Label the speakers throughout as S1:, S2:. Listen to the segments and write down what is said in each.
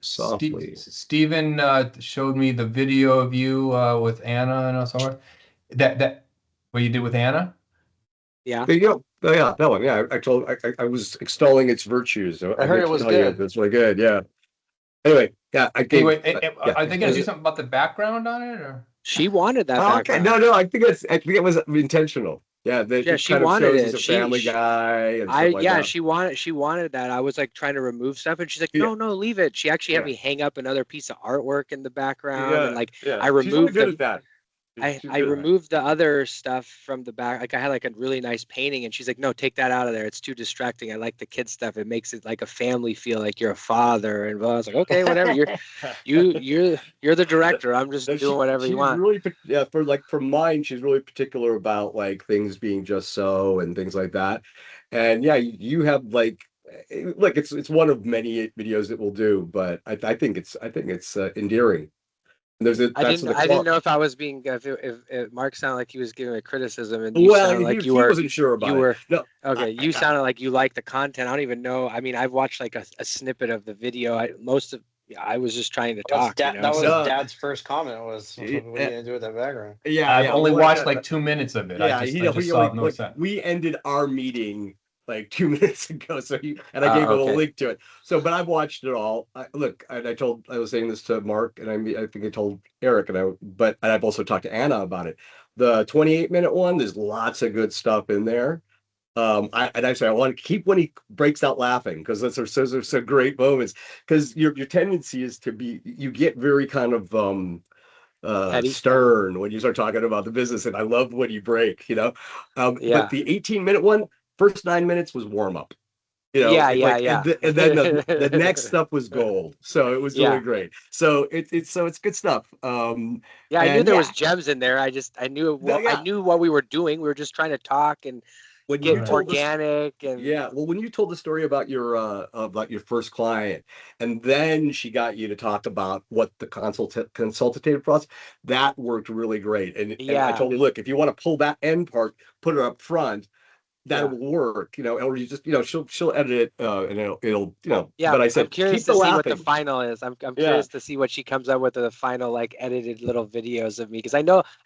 S1: softly.
S2: Steven showed me the video of you with Anna and so on. That what you did with Anna?
S3: Yeah.
S1: There you go. Oh, yeah, that one. Yeah, I was extolling its virtues. So
S4: I heard it was
S1: tell you
S4: good.
S1: it's really good. Yeah. Anyway, yeah, I gave.
S2: Anyway,
S1: Yeah.
S2: are they gonna do something about the background on it, or?
S3: She wanted that
S1: Oh, okay.
S3: background.
S1: No, I think it was intentional. Yeah,
S3: Yeah,
S1: it
S3: she
S1: kind of
S3: wanted
S1: shows
S3: it.
S1: he's a family guy and stuff like
S3: Yeah,
S1: that.
S3: she wanted that. I was like trying to remove stuff, and she's like,
S1: Yeah.
S3: no, leave it. She actually had
S1: Yeah.
S3: me hang up another piece of artwork in the background, and
S1: Yeah,
S3: like
S1: yeah.
S3: I
S1: She's really
S3: removed
S1: good
S3: the
S1: at that. She's
S3: I
S1: good at that.
S3: removed the other stuff from the back. Like I had like a really nice painting, and she's like, no, take that out of there. It's too distracting. I like the kid stuff. It makes it like a family feel, like you're a father. And I was like, okay, whatever. You're the director. I'm just
S1: No,
S3: doing whatever you want.
S1: Really, yeah, for mine, she's really particular about like things being just so and things like that. And yeah, you have like look, it's one of many videos that we'll do, but I think it's endearing.
S3: I
S1: That's the
S3: didn't know if I was being if Mark sounded like he was giving a criticism, and you
S1: well,
S3: sounded like
S1: he wasn't sure about
S3: you were
S1: it. No,
S3: okay. You sounded like you liked the content. I don't even know. I mean, I've watched like a snippet of the video. I was just trying to talk.
S4: That was
S1: No.
S4: Dad's first comment was, "What are you gonna do with that background?"
S1: Yeah,
S2: I've only watched like 2 minutes of it.
S1: Yeah,
S2: I just saw no sense.
S1: we ended our meeting like 2 minutes ago, so and I gave him a link to it. So, but I've watched it all. I was saying this to Mark, and I think I told Eric, and I've also talked to Anna about it. The 28-minute one, there's lots of good stuff in there. I want to keep when he breaks out laughing, because those are so great moments. Because your tendency is you get very kind of stern when you start talking about the business, and I love when you break, but the 18-minute one, first 9 minutes was warm up,
S3: Yeah.
S1: and then the next stuff was gold, so it was really great. So it's good stuff.
S3: Yeah, I knew there was gems in there. I knew what we were doing. We were just trying to talk and get organic.
S1: When you told the story about your first client, and then she got you to talk about what the consultative process, that worked really great. And I told her, look, if you want to pull that end part, put it up front, that will work, or you just, she'll edit it, and it'll. But I said,
S3: I'm curious to see what the final is. I'm curious to see what she comes up with, the final like edited little videos of me, because I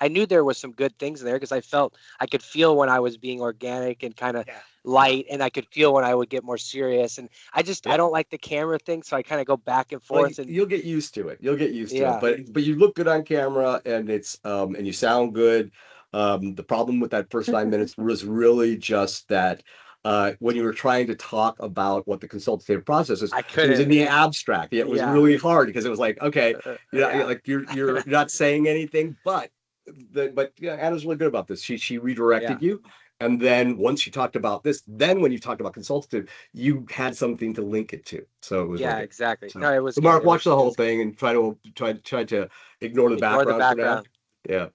S3: knew there was some good things in there, because I could feel when I was being organic and kind of light, and I could feel when I would get more serious, and I don't like the camera thing, so I kind of go back and forth.
S1: And you'll get used to it. But you look good on camera, and it's and you sound good. The problem with that first 9 minutes was really just that when you were trying to talk about what the consultative process is, it was in the abstract. It was really hard, because it was like, okay, like you're not saying anything, but Anna's really good about this. She redirected you. And then once you talked about this, then when you talked about consultative, you had something to link it to. So it was
S3: exactly.
S1: So,
S3: no, it was.
S1: So Mark, watch the whole thing and try to ignore the background. For now. Yeah.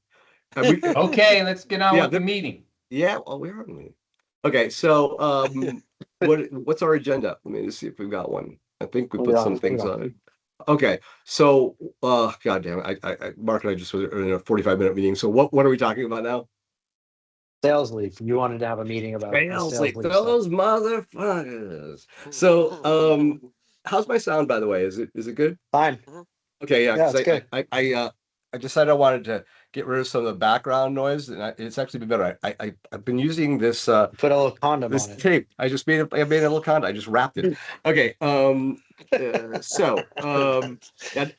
S2: Okay, let's get on with the meeting.
S1: Yeah, well, we're on the meeting. Okay, so what's our agenda? Let me just see if we've got one. I think we put some things on it. Okay, so God damn it, I Mark and I just were in a 45-minute meeting. So what are we talking about now?
S4: SalesLeap. You wanted to have a meeting about
S1: SalesLeap. Those motherfuckers. So how's my sound, by the way? Is it good?
S4: Fine.
S1: Okay, yeah,
S4: it's good.
S1: I decided I wanted to get rid of some of the background noise, and it's actually been better. I've been using this
S4: put a little condom on it.
S1: Tape. I made a little condom. I just wrapped it. Okay. I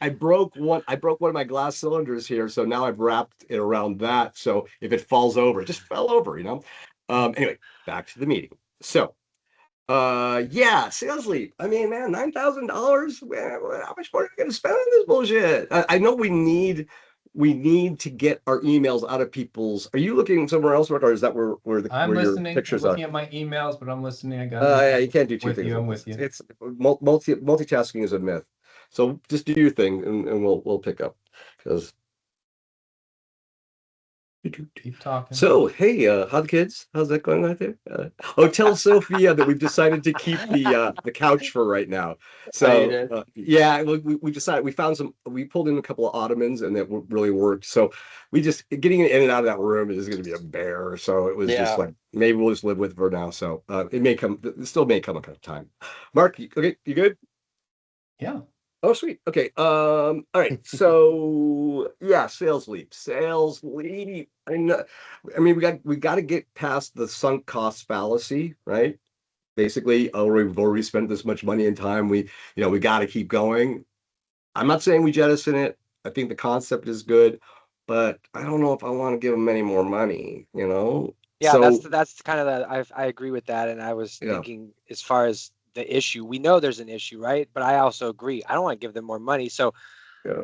S1: broke one of my glass cylinders here, so now I've wrapped it around that. So if it falls over, it just fell over, Anyway, back to the meeting. So SalesLeap. I mean, man, $9,000. How much more are we gonna spend on this bullshit? I know we need to get our emails out of people's. Are you looking somewhere else, Rick, or is that where
S2: I'm
S1: where
S2: listening.
S1: your pictures
S2: I'm looking
S1: are?
S2: at my emails, but I'm listening. I got
S1: Yeah, you can't do two things.
S2: I'm with you.
S1: It's multitasking is a myth. So just do your thing, and we'll pick up, because.
S2: Keep talking.
S1: So, hey, how the kids? How's that going out there? Tell Sophia that we've decided to keep the couch for right now. So, we decided we pulled in a couple of ottomans, and that really worked. So, we just getting in and out of that room is going to be a bear. So it was just like, maybe we'll just live with it for now. So it still may come a time. Mark, okay, you good?
S2: Yeah.
S1: Oh, sweet. Okay. All right. So yeah, SalesLeap. I mean, we got to get past the sunk cost fallacy, right? Basically, oh, we've already spent this much money and time. We got to keep going. I'm not saying we jettison it. I think the concept is good, but I don't know if I want to give them any more money.
S3: Yeah,
S1: So
S3: that's kind of I agree with that, and I was
S1: yeah,
S3: thinking as far as the issue, we know there's an issue, right? But I also agree. I don't want to give them more money. So
S1: yeah,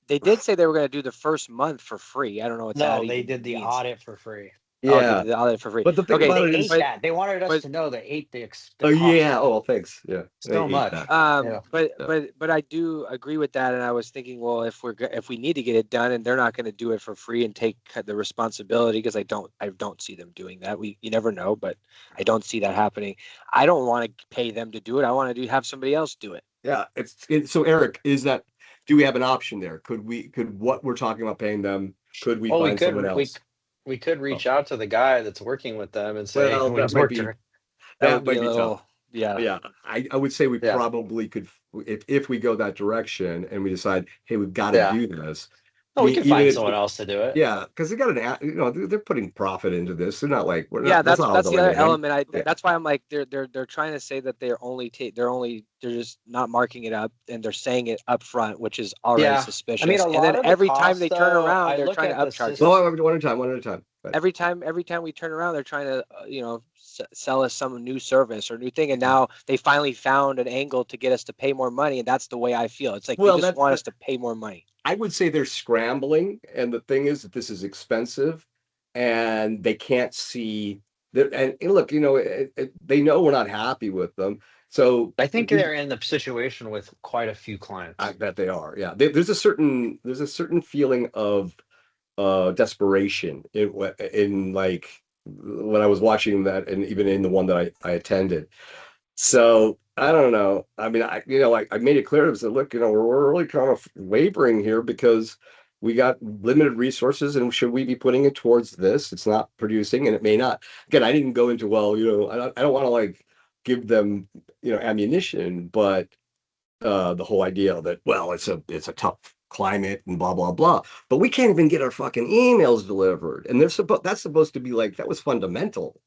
S3: they did say they were going to do the first month for free. I don't know what that
S4: No, they
S3: even
S4: did the
S3: means.
S4: audit for free.
S3: Oh, they
S1: yeah.
S3: did the audit for free.
S1: But the thing
S3: Okay,
S1: about
S4: They
S1: it
S4: ate
S1: is,
S4: that. They wanted us
S3: but
S4: to know they ate the
S1: oh
S4: cost
S1: yeah.
S4: of
S1: Oh,
S4: it
S1: thanks. Yeah, they
S4: so
S1: ate
S4: much.
S1: that.
S4: Yeah.
S1: Yeah.
S3: but I do agree with that, and I was thinking, well, if we need to get it done, and they're not going to do it for free and take the responsibility, because I don't see them doing that. You never know, but I don't see that happening. I don't want to pay them to do it. I want to have somebody else do it.
S1: Yeah, so Eric, do we have an option there? Could what we're talking about paying them, could we
S4: Well,
S1: find someone else?
S4: we could
S1: Oh,
S4: reach out to the guy that's working with them and say
S1: well,
S4: we
S3: That would
S1: that
S3: be
S1: might
S3: a
S1: be tough.
S3: little, yeah.
S1: Yeah, I would say we
S4: Yeah.
S1: probably could, if we go that direction and we decide, hey, we've got to
S4: Yeah.
S1: do this.
S4: No, we could
S1: Even
S4: find
S1: if,
S4: someone else to do it.
S1: yeah, because they got they're putting profit into this. They're not like
S3: Yeah,
S1: that's not all
S3: that's the
S1: going
S3: other
S1: to him.
S3: element.
S1: Yeah,
S3: That's why I'm like they're trying to say that they're just not marking it up, and they're saying it up front, which is already
S4: Yeah. I mean,
S3: suspicious.
S4: a
S3: And then
S4: lot of the
S3: every time
S4: costs,
S3: they turn
S4: though,
S3: around,
S4: I
S3: they're
S4: look
S3: trying to
S4: at the
S3: upcharge
S1: well,
S3: us.
S1: one at a time, one at a time. But
S3: Every time we turn around, they're trying to sell us some new service or new thing, and now they finally found an angle to get us to pay more money, and that's the way I feel. It's like you
S1: well,
S3: just want us to pay more money.
S1: I would say they're scrambling, and the thing is that this is expensive, and they can't see that. And look, they know we're not happy with them, so
S4: I think they're in the situation with quite a few
S1: I
S4: clients.
S1: bet they are. Yeah, there's a certain feeling of desperation in like when I was watching that, and even in the one that I attended. So I don't know. I mean, like I made it clear to them, said, look, we're really kind of wavering here because we got limited resources, and should we be putting it towards this? It's not producing, and it may not. Again, I didn't go into, well, I don't want to like give them, ammunition, but the whole idea that, well, it's a tough climate and blah blah blah, but we can't even get our fucking emails delivered, and that's supposed to be like that was fundamental,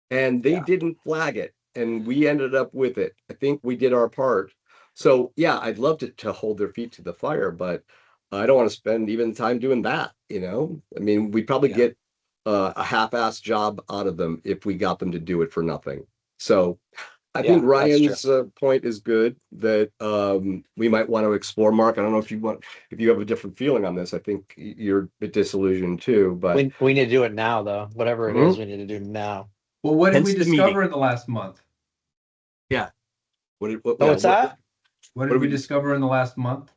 S1: and they
S4: Yeah.
S1: didn't flag it, and we ended up with it. I think we did our part. So yeah, I'd love to hold their feet to the fire, but I don't want to spend even time doing that. I mean, we'd probably
S4: Yeah.
S1: get a half-assed job out of them if we got them to do it for nothing. So I think
S3: Yeah, that's true.
S1: Ryan's point is good, that we might want to explore. Mark, I don't know if you have a different feeling on this. I think you're a bit disillusioned too, but
S4: We need to do it now, though. Whatever it is,
S1: Mhm.
S4: we need to do now.
S2: Well, what did we
S1: Hence the meeting.
S2: discover in the last month?
S1: Yeah.
S4: Oh, what's that?
S2: What
S1: What
S2: did
S1: do
S2: we
S1: we just?
S2: discover in the last month?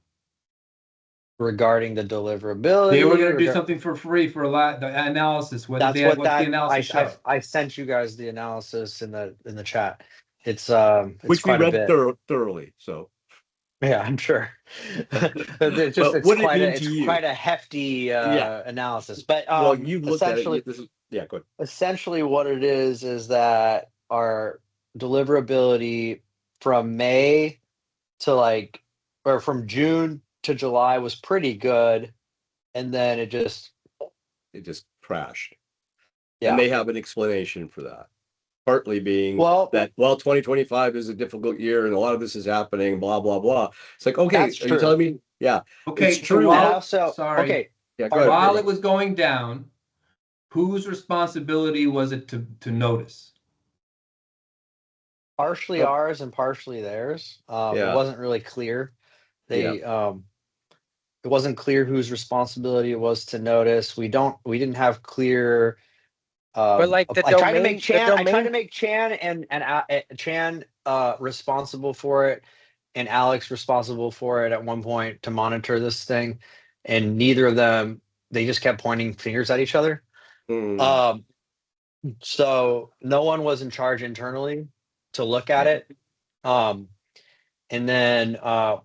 S4: Regarding the deliverability.
S2: They were going to do something for free for the analysis. What did
S4: That's
S2: they?
S4: what
S2: What's the
S4: that
S2: analysis show?
S4: I sent you guys the analysis in the chat. It's
S1: Which we
S4: quite a
S1: read
S4: bit.
S1: thoroughly. So,
S4: Yeah, I'm sure.
S1: but what did it mean to
S4: It's
S1: you?
S4: quite a hefty
S1: Yeah.
S4: analysis. But
S1: Well, you looked at it. This is, yeah, good.
S4: essentially what it is that our deliverability from May to or from June to July was pretty good, and then
S1: It just crashed, and
S4: yeah.
S1: they have an explanation for that. Partly being
S4: Well,
S1: that, well, 2025 is a difficult year, and a lot of this is happening. Blah blah blah. It's like, okay,
S4: that's
S1: are you
S4: true.
S1: telling me? Yeah,
S2: Okay,
S1: it's
S2: so
S1: true.
S4: And
S2: while
S4: also,
S2: sorry,
S4: okay,
S1: Yeah, go
S4: pardon
S1: ahead.
S2: while
S4: me.
S2: it was going down, whose responsibility was it to notice?
S4: Partially ours and partially theirs. It
S1: Yeah,
S4: wasn't really clear.
S1: yeah.
S4: It wasn't clear whose responsibility it was to notice. We didn't have clear.
S3: But like the
S4: I tried to make
S3: domain, the
S4: Chan. I tried to
S3: domain.
S4: make Chan and Chan responsible for it, and Alex responsible for it at one point to monitor this thing, and neither of them. They just kept pointing fingers at each other.
S1: Mm,
S4: Um, so no one was in charge internally to look at it. Um, and then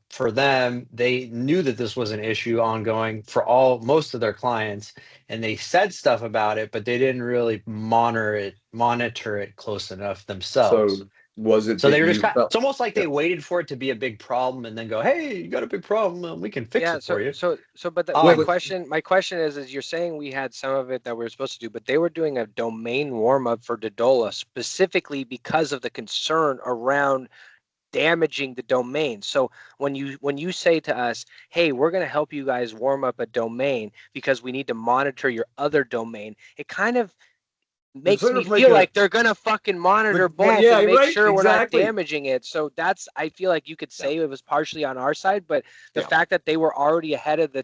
S4: for them, they knew that this was an issue ongoing for most of their clients, and they said stuff about it, but they didn't really monitor it close enough
S1: so
S4: themselves.
S1: Was it
S4: So
S1: that
S4: they were
S1: you
S4: just
S1: felt?
S4: it's almost like
S1: Yeah.
S4: they waited for it to be a big problem and then go, hey, you got a big problem, we can fix
S3: Yeah,
S4: it for you.
S3: but
S1: Wait,
S3: my
S1: wait.
S3: question is you're saying we had some of it that we were supposed to do, but they were doing a domain warm up for Dedola specifically because of the concern around damaging the domain. So when you say to us, "Hey, we're going to help you guys warm up a domain because we need to monitor your other domain," it kind of
S1: It's
S3: makes
S1: sort
S3: me
S1: of like
S3: feel like they're gonna fucking monitor both
S1: yeah,
S3: and make
S1: right,
S3: sure we're not
S1: exactly.
S3: damaging it. So that's I feel like you could
S1: Yeah,
S3: say it was partially on our side, but the
S1: yeah,
S3: fact that they were already ahead of the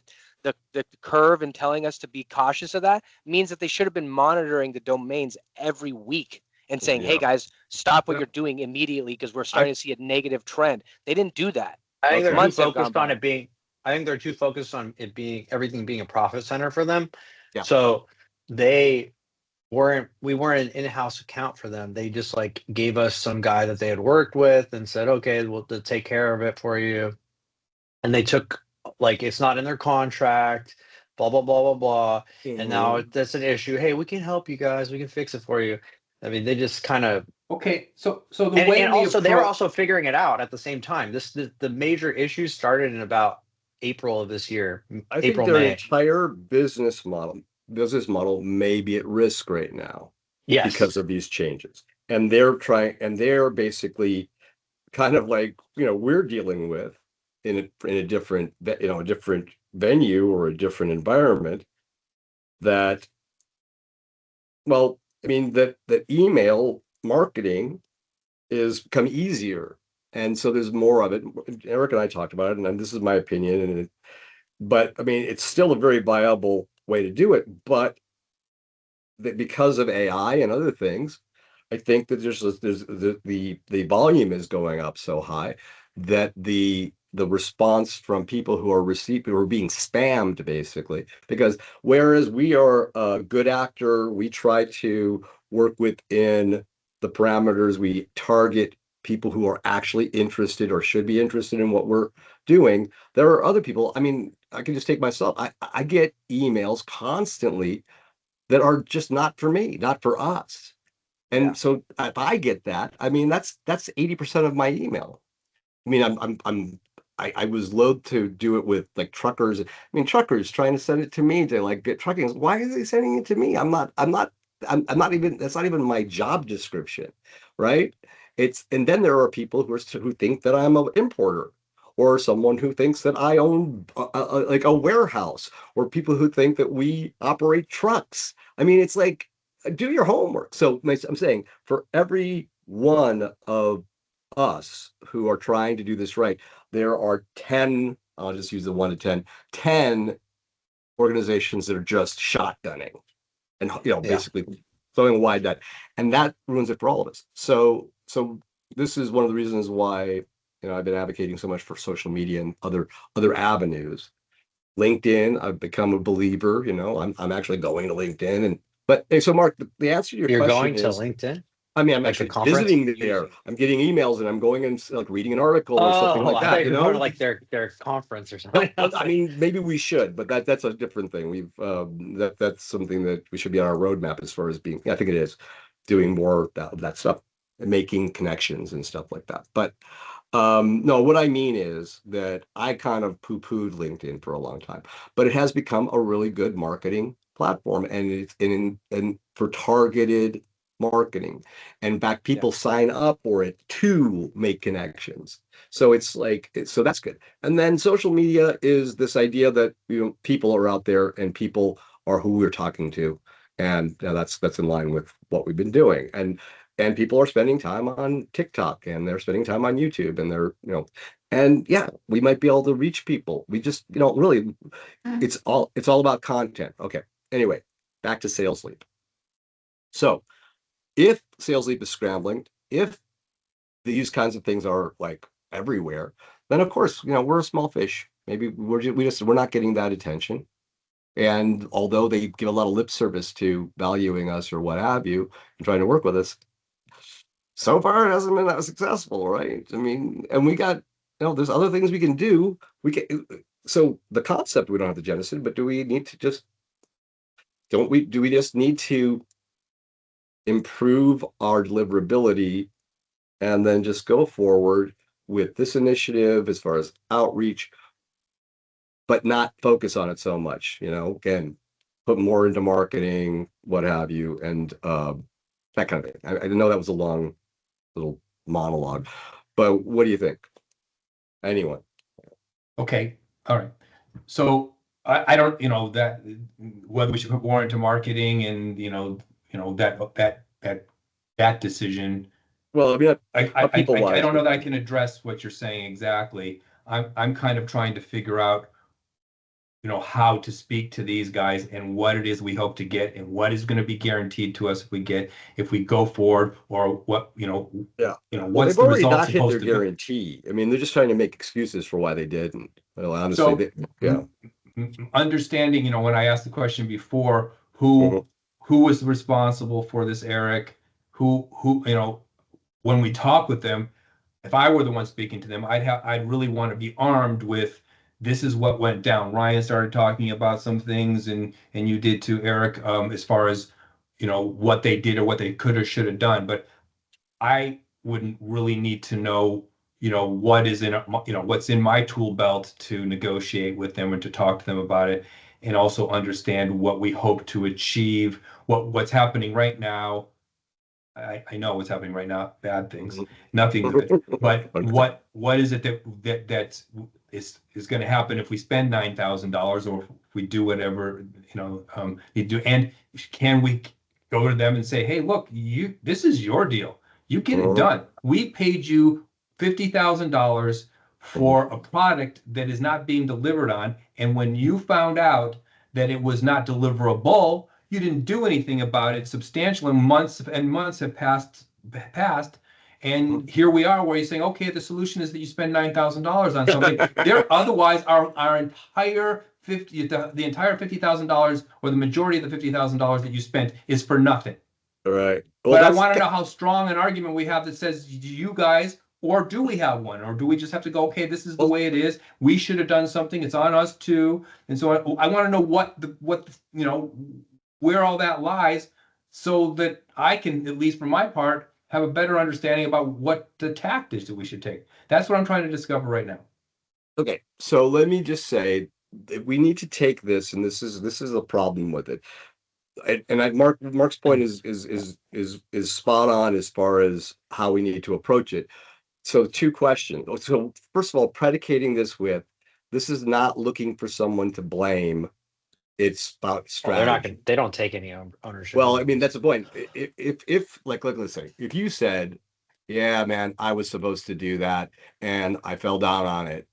S3: curve and telling us to be cautious of that means that they should have been monitoring the domains every week and saying, "Hey
S1: yeah.
S3: guys, stop what
S1: Yeah.
S3: you're doing immediately because we're
S1: I
S3: starting to see a negative trend." They didn't do that.
S4: I think they're
S1: okay.
S4: too
S3: Months have gone
S4: focused on
S3: by.
S4: it being. I think they're too focused on it being everything being a profit center for them.
S1: Yeah.
S4: So they weren't. We weren't an in-house account for them. They just like gave us some guy that they had worked with and said, "Okay, we'll take care of it for you." And they took like it's not in their contract. Blah blah blah blah blah. And now
S1: Mhm.
S4: that's an issue. Hey, we can help you guys. We can fix it for you. I mean, they just kind of
S2: Okay, so the way
S4: and
S2: we
S4: also they were
S2: approach,
S4: also figuring it out at the same time. The major issues started in about April of this year,
S1: I think
S4: April,
S1: their
S4: May.
S1: entire business model may be at risk right now
S4: Yes.
S1: because of these changes. And they're basically kind of like, we're dealing with in a different, a different venue or a different environment that, well, I mean, that email marketing is become easier. And so there's more of it. Eric and I talked about it, and this is my opinion. But I mean, it's still a very viable way to do it. But that because of AI and other things, I think that there's the volume is going up so high that the response from people who are being spammed basically, because whereas we are a good actor, we try to work within the parameters, we target people who are actually interested or should be interested in what we're doing. There are other people. I mean, I can just take myself. I get emails constantly that are just not for me, not for us.
S3: Yeah.
S1: And so if I get that, I mean that's 80% of my email. I mean, I was loath to do it with like truckers. I mean, truckers trying to send it to me to like get trucking. Why are they sending it to me? I'm not even, that's not even my job description, right? And then there are people who think that I'm an importer or someone who thinks that I own like a warehouse or people who think that we operate trucks. I mean, it's like, do your homework. So I'm saying for every one of us who are trying to do this right, there are 10, I'll just use the 1 to 10 organizations that are just shotgunning and
S4: Yeah.
S1: basically throwing a wide net. And that ruins it for all of us. So this is one of the reasons why I've been advocating so much for social media and other avenues. LinkedIn, I've become a believer, I'm actually going to LinkedIn. But hey, so Mark, the answer to your
S4: You're
S1: question
S4: going to
S1: is,
S4: LinkedIn,
S1: I mean, I'm
S4: like a
S1: actually
S4: conference?
S1: visiting there. I'm getting emails and I'm going and like reading an article or something
S4: Oh,
S1: like
S4: I thought
S1: that,
S4: you were going to like their conference or
S1: No,
S4: something. I was
S1: I
S4: like,
S1: mean, maybe we should, but that's a different thing. That's something that we should be on our roadmap as far as being, yeah, I think it is, doing more of that stuff and making connections and stuff like that. But no, what I mean is that I kind of poo-pooed LinkedIn for a long time, but it has become a really good marketing platform, and it's and for targeted marketing. And in fact,
S3: Yeah.
S1: people sign up for it to make connections. So it's like, so that's good. And then social media is this idea that people are out there and people are who we're talking to, and that's in line with what we've been doing. And people are spending time on TikTok and they're spending time on YouTube and and yeah, we might be able to reach people. We just, really, it's all about content. Okay. Anyway, back to SalesLeap. So if SalesLeap is scrambling, if these kinds of things are like everywhere, then of course, we're a small fish. Maybe we're not getting that attention. And although they give a lot of lip service to valuing us or what have you and trying to work with us, so far it hasn't been that successful, right? I mean, and we got, there's other things we can do. So the concept we don't have to jettison, but do we need to just, do we just need to improve our deliverability and then just go forward with this initiative as far as outreach, but not focus on it so much. Again, put more into marketing, what have you, and that kind of thing. I know that was a long little monologue, but what do you think? Anyone?
S2: Okay, all right. So I don't, that whether we should put more into marketing and that decision.
S1: Well, I mean,
S2: I don't know that I can address what you're saying exactly. I'm kind of trying to figure out, how to speak to these guys and what it is we hope to get and what is going to be guaranteed to us if we go forward, or what,
S1: yeah.
S2: What's
S1: they've
S2: the
S1: already
S2: result
S1: not hit their
S2: supposed to be?
S1: guarantee. I mean, they're just trying to make excuses for why they didn't. Well, honestly,
S2: So, understanding, when I asked the question before,
S1: Mhm.
S2: who was responsible for this, Eric? Who, when we talk with them, if I were the one speaking to them, I'd really want to be armed with, this is what went down. Ryan started talking about some things, and you did too, Eric, as far as what they did or what they could or should have done. But I wouldn't really need to know, what's in my tool belt to negotiate with them and to talk to them about it, and also understand what we hope to achieve, what's happening right now. I know what's happening right now, bad things, nothing good. But what is it that is going to happen if we spend $9,000, or if we do whatever you do? And can we go to them and say, hey, look, this is your deal. You get it done. We paid you $50,000 for a product that is not being delivered on, and when you found out that it was not deliverable, you didn't do anything about it. Substantial months and months have passed, and here we are, where you're saying, okay, the solution is that you spend $9,000 on something. Otherwise, our entire the entire $50,000, or the majority of the $50,000 that you spent, is for nothing.
S1: All right. Well,
S2: but I want to know how strong an argument we have that says, do you guys, or do we have one, or do we just have to go, okay, this is the way it is. We should have done something. It's on us too. And so I want to know where all that lies, so that I can, at least for my part, have a better understanding about what the tact is that we should take. That's what I'm trying to discover right now.
S1: Okay, so let me just say that we need to take this, and this is a problem with it. And Mark's point is spot on as far as how we need to approach it. So two questions. So first of all, predicating this is not looking for someone to blame. It's about strategy.
S4: They don't take any ownership.
S1: Well, I mean, that's the point. If like let's say, if you said, yeah, man, I was supposed to do that and I fell down on it,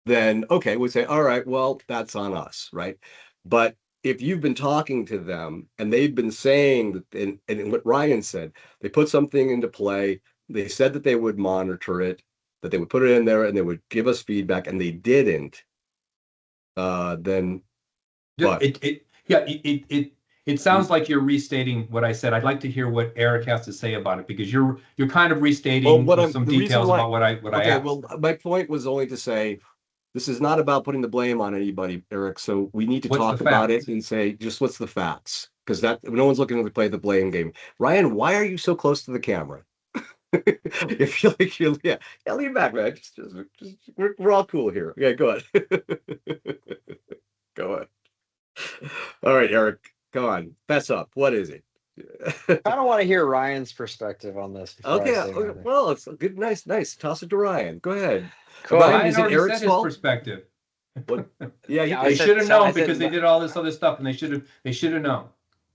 S1: then okay, we'd say, all right, well, that's on us, right? But if you've been talking to them and they've been saying that, and what Ryan said, they put something into play, they said that they would monitor it, that they would put it in there and they would give us feedback, and they didn't, then what?
S2: It sounds like you're restating what I said. I'd like to hear what Eric has to say about it, because you're kind of restating some details about what I asked.
S1: Well, my point was only to say, this is not about putting the blame on anybody, Eric. So we need to talk about it and say, just what's the facts? Because no one's looking to play the blame game. Ryan, why are you so close to the camera? If you like, yeah, lean back, man. Just we're all cool here. Yeah, go ahead. Go ahead. All right, Eric, come on, fess up. What is it?
S4: I don't want to hear Ryan's perspective on this.
S1: Okay, well, it's good, nice. Toss it to Ryan. Go ahead.
S2: Cool. Ryan, is it Eric's fault? His perspective.
S1: Yeah,
S2: they should have known, because they did all this other stuff, and they should have known.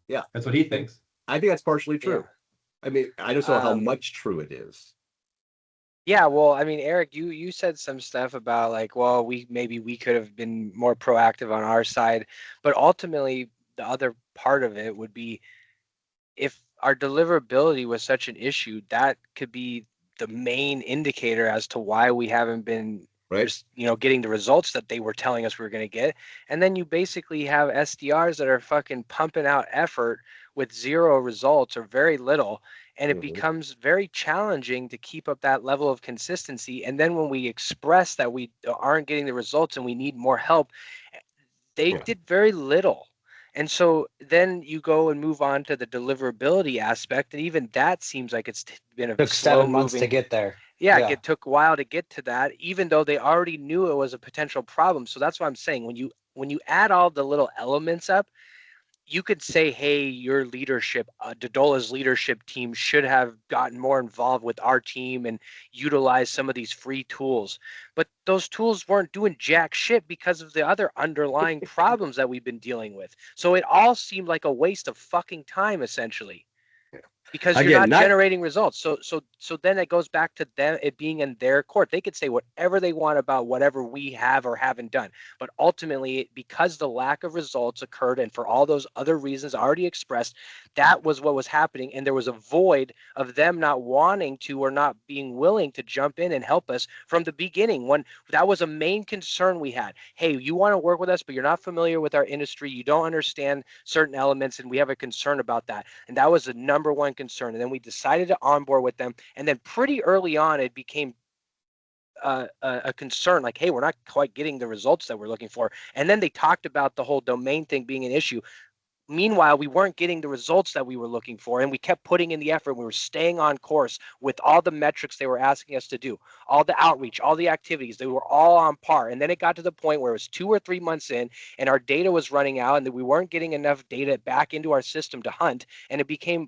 S1: Yeah,
S2: that's what he thinks.
S1: I think that's partially true. Yeah. I mean, I don't know how much true it is.
S3: Yeah, well, I mean, Eric, you said some stuff about like, well, maybe we could have been more proactive on our side, but ultimately the other part of it would be, if our deliverability was such an issue, that could be the main indicator as to why we haven't been getting the results that they were telling us we were going to get. And then you basically have SDRs that are fucking pumping out effort with zero results or very little. And it becomes very challenging to keep up that level of consistency. And then when we express that we aren't getting the results and we need more help, they did very little. And so then you go and move on to the deliverability aspect, and even that seems like it's been a
S4: Took
S3: slow
S4: 7 months to
S3: moving.
S4: get there.
S3: Yeah, it took a while to get to that, even though they already knew it was a potential problem. So that's what I'm saying. When you add all the little elements up, you could say, hey, your leadership, Dodola's leadership team should have gotten more involved with our team and utilized some of these free tools. But those tools weren't doing jack shit because of the other underlying problems that we've been dealing with. So it all seemed like a waste of fucking time, essentially, because you're
S1: Again,
S3: not generating results. So then it goes back to them, it being in their court. They could say whatever they want about whatever we have or haven't done, but ultimately, because the lack of results occurred, and for all those other reasons already expressed, that was what was happening, and there was a void of them not wanting to or not being willing to jump in and help us from the beginning. When that was a main concern we had. Hey, you want to work with us, but you're not familiar with our industry, you don't understand certain elements, and we have a concern about that. And that was the number one concern. And then we decided to onboard with them. And then pretty early on, it became a concern, like, hey, we're not quite getting the results that we're looking for. And then they talked about the whole domain thing being an issue. Meanwhile, we weren't getting the results that we were looking for, and we kept putting in the effort. We were staying on course with all the metrics they were asking us to do, all the outreach, all the activities. They were all on par. And then it got to the point where it was 2 or 3 months in, and our data was running out, and that we weren't getting enough data back into our system to hunt, and it became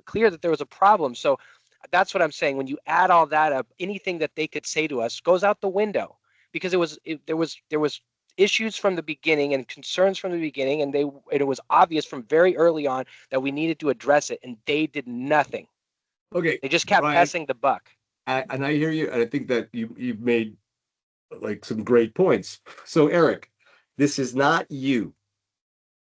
S3: clear that there was a problem. So that's what I'm saying. When you add all that up, anything that they could say to us goes out the window, because there was issues from the beginning and concerns from the beginning, and it was obvious from very early on that we needed to address it, and they did nothing.
S1: Okay,
S3: They just kept
S1: Ryan,
S3: passing the buck.
S1: and I hear you, and I think that you've made like some great points. So Eric, this is not you.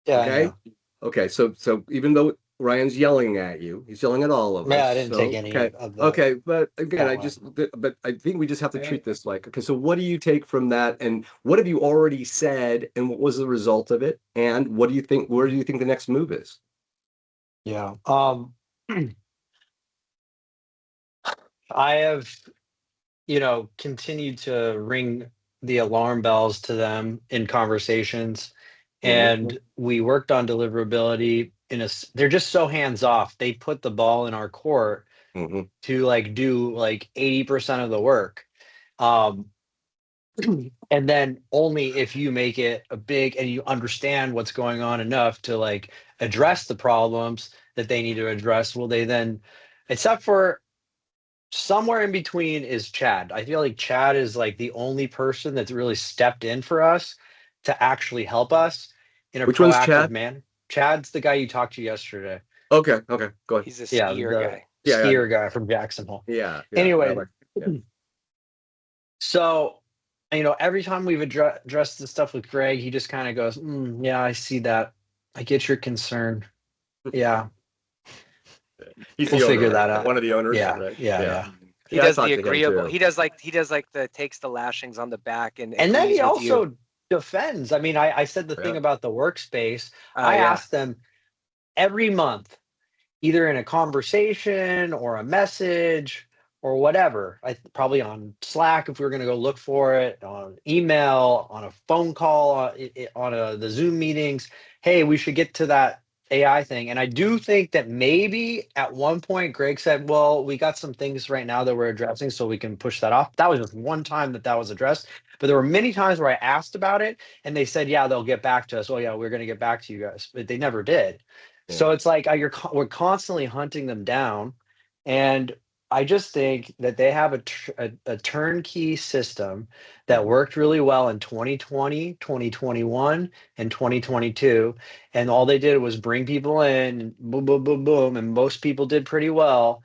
S4: Yeah, I
S1: Okay.
S4: know.
S1: Okay. So even though Ryan's yelling at you, he's yelling at all of
S4: Yeah,
S1: us.
S4: I didn't take
S1: So
S4: any
S1: okay.
S4: of that
S1: Okay. But again,
S4: that way.
S1: but I think we just have to treat this like, okay, so what do you take from that? And what have you already said? And what was the result of it? And what do you think, where do you think the next move is?
S4: Yeah. I have, continued to ring the alarm bells to them in conversations,
S1: Mhm,
S4: and we worked on deliverability they're just so hands off. They put the ball in our court
S1: mhm.
S4: to like do like 80% of the work. Um, and then only if you make it a big and you understand what's going on enough to like address the problems that they need to address, will they then, except for somewhere in between is Chad. I feel like Chad is like the only person that's really stepped in for us to actually help us in a
S1: Which one's
S4: proactive
S1: Chad?
S4: manner. Chad's the guy you talked to yesterday.
S1: Okay. Okay. Go ahead.
S3: He's a
S4: Yeah,
S3: skier
S4: the
S3: guy.
S1: Yeah. Yeah.
S4: skier guy from Jacksonville.
S1: Yeah. Yeah.
S4: Anyway,
S1: Rabbi. Yeah.
S4: so every time we've addressed this stuff with Greg, he just kind of goes, "Yeah, I see that. I get your concern. Yeah,
S1: He's
S4: we'll
S1: the owner,
S4: figure
S1: right?
S4: that out.
S1: One of the owners,
S4: Yeah,
S1: right?
S4: yeah,
S1: Yeah.
S4: yeah."
S3: He
S1: Yeah. I
S3: does the
S1: talked to him
S3: agreeable.
S1: too.
S3: He does like the takes the lashings on the back and
S4: And then he
S3: agrees with you.
S4: also defends. I mean, I said the thing
S1: Yeah.
S4: about the workspace. I
S3: Yeah.
S4: asked them every month, either in a conversation or a message or whatever. Probably on Slack if we were going to go look for it, on email, on a phone call, on the Zoom meetings. Hey, we should get to that AI thing. And I do think that maybe at one point Greg said, "Well, we got some things right now that we're addressing, so we can push that off." That was just one time that was addressed. But there were many times where I asked about it, and they said, "Yeah, they'll get back to us." "Oh yeah, we're going to get back to you guys," but they never did.
S1: Yeah.
S4: So it's like we're constantly hunting them down, and I just think that they have a turnkey system that
S1: Mhm.
S4: worked really well in 2020, 2021, and 2022, and all they did was bring people in, and boom, boom, boom, boom, and most people did pretty well.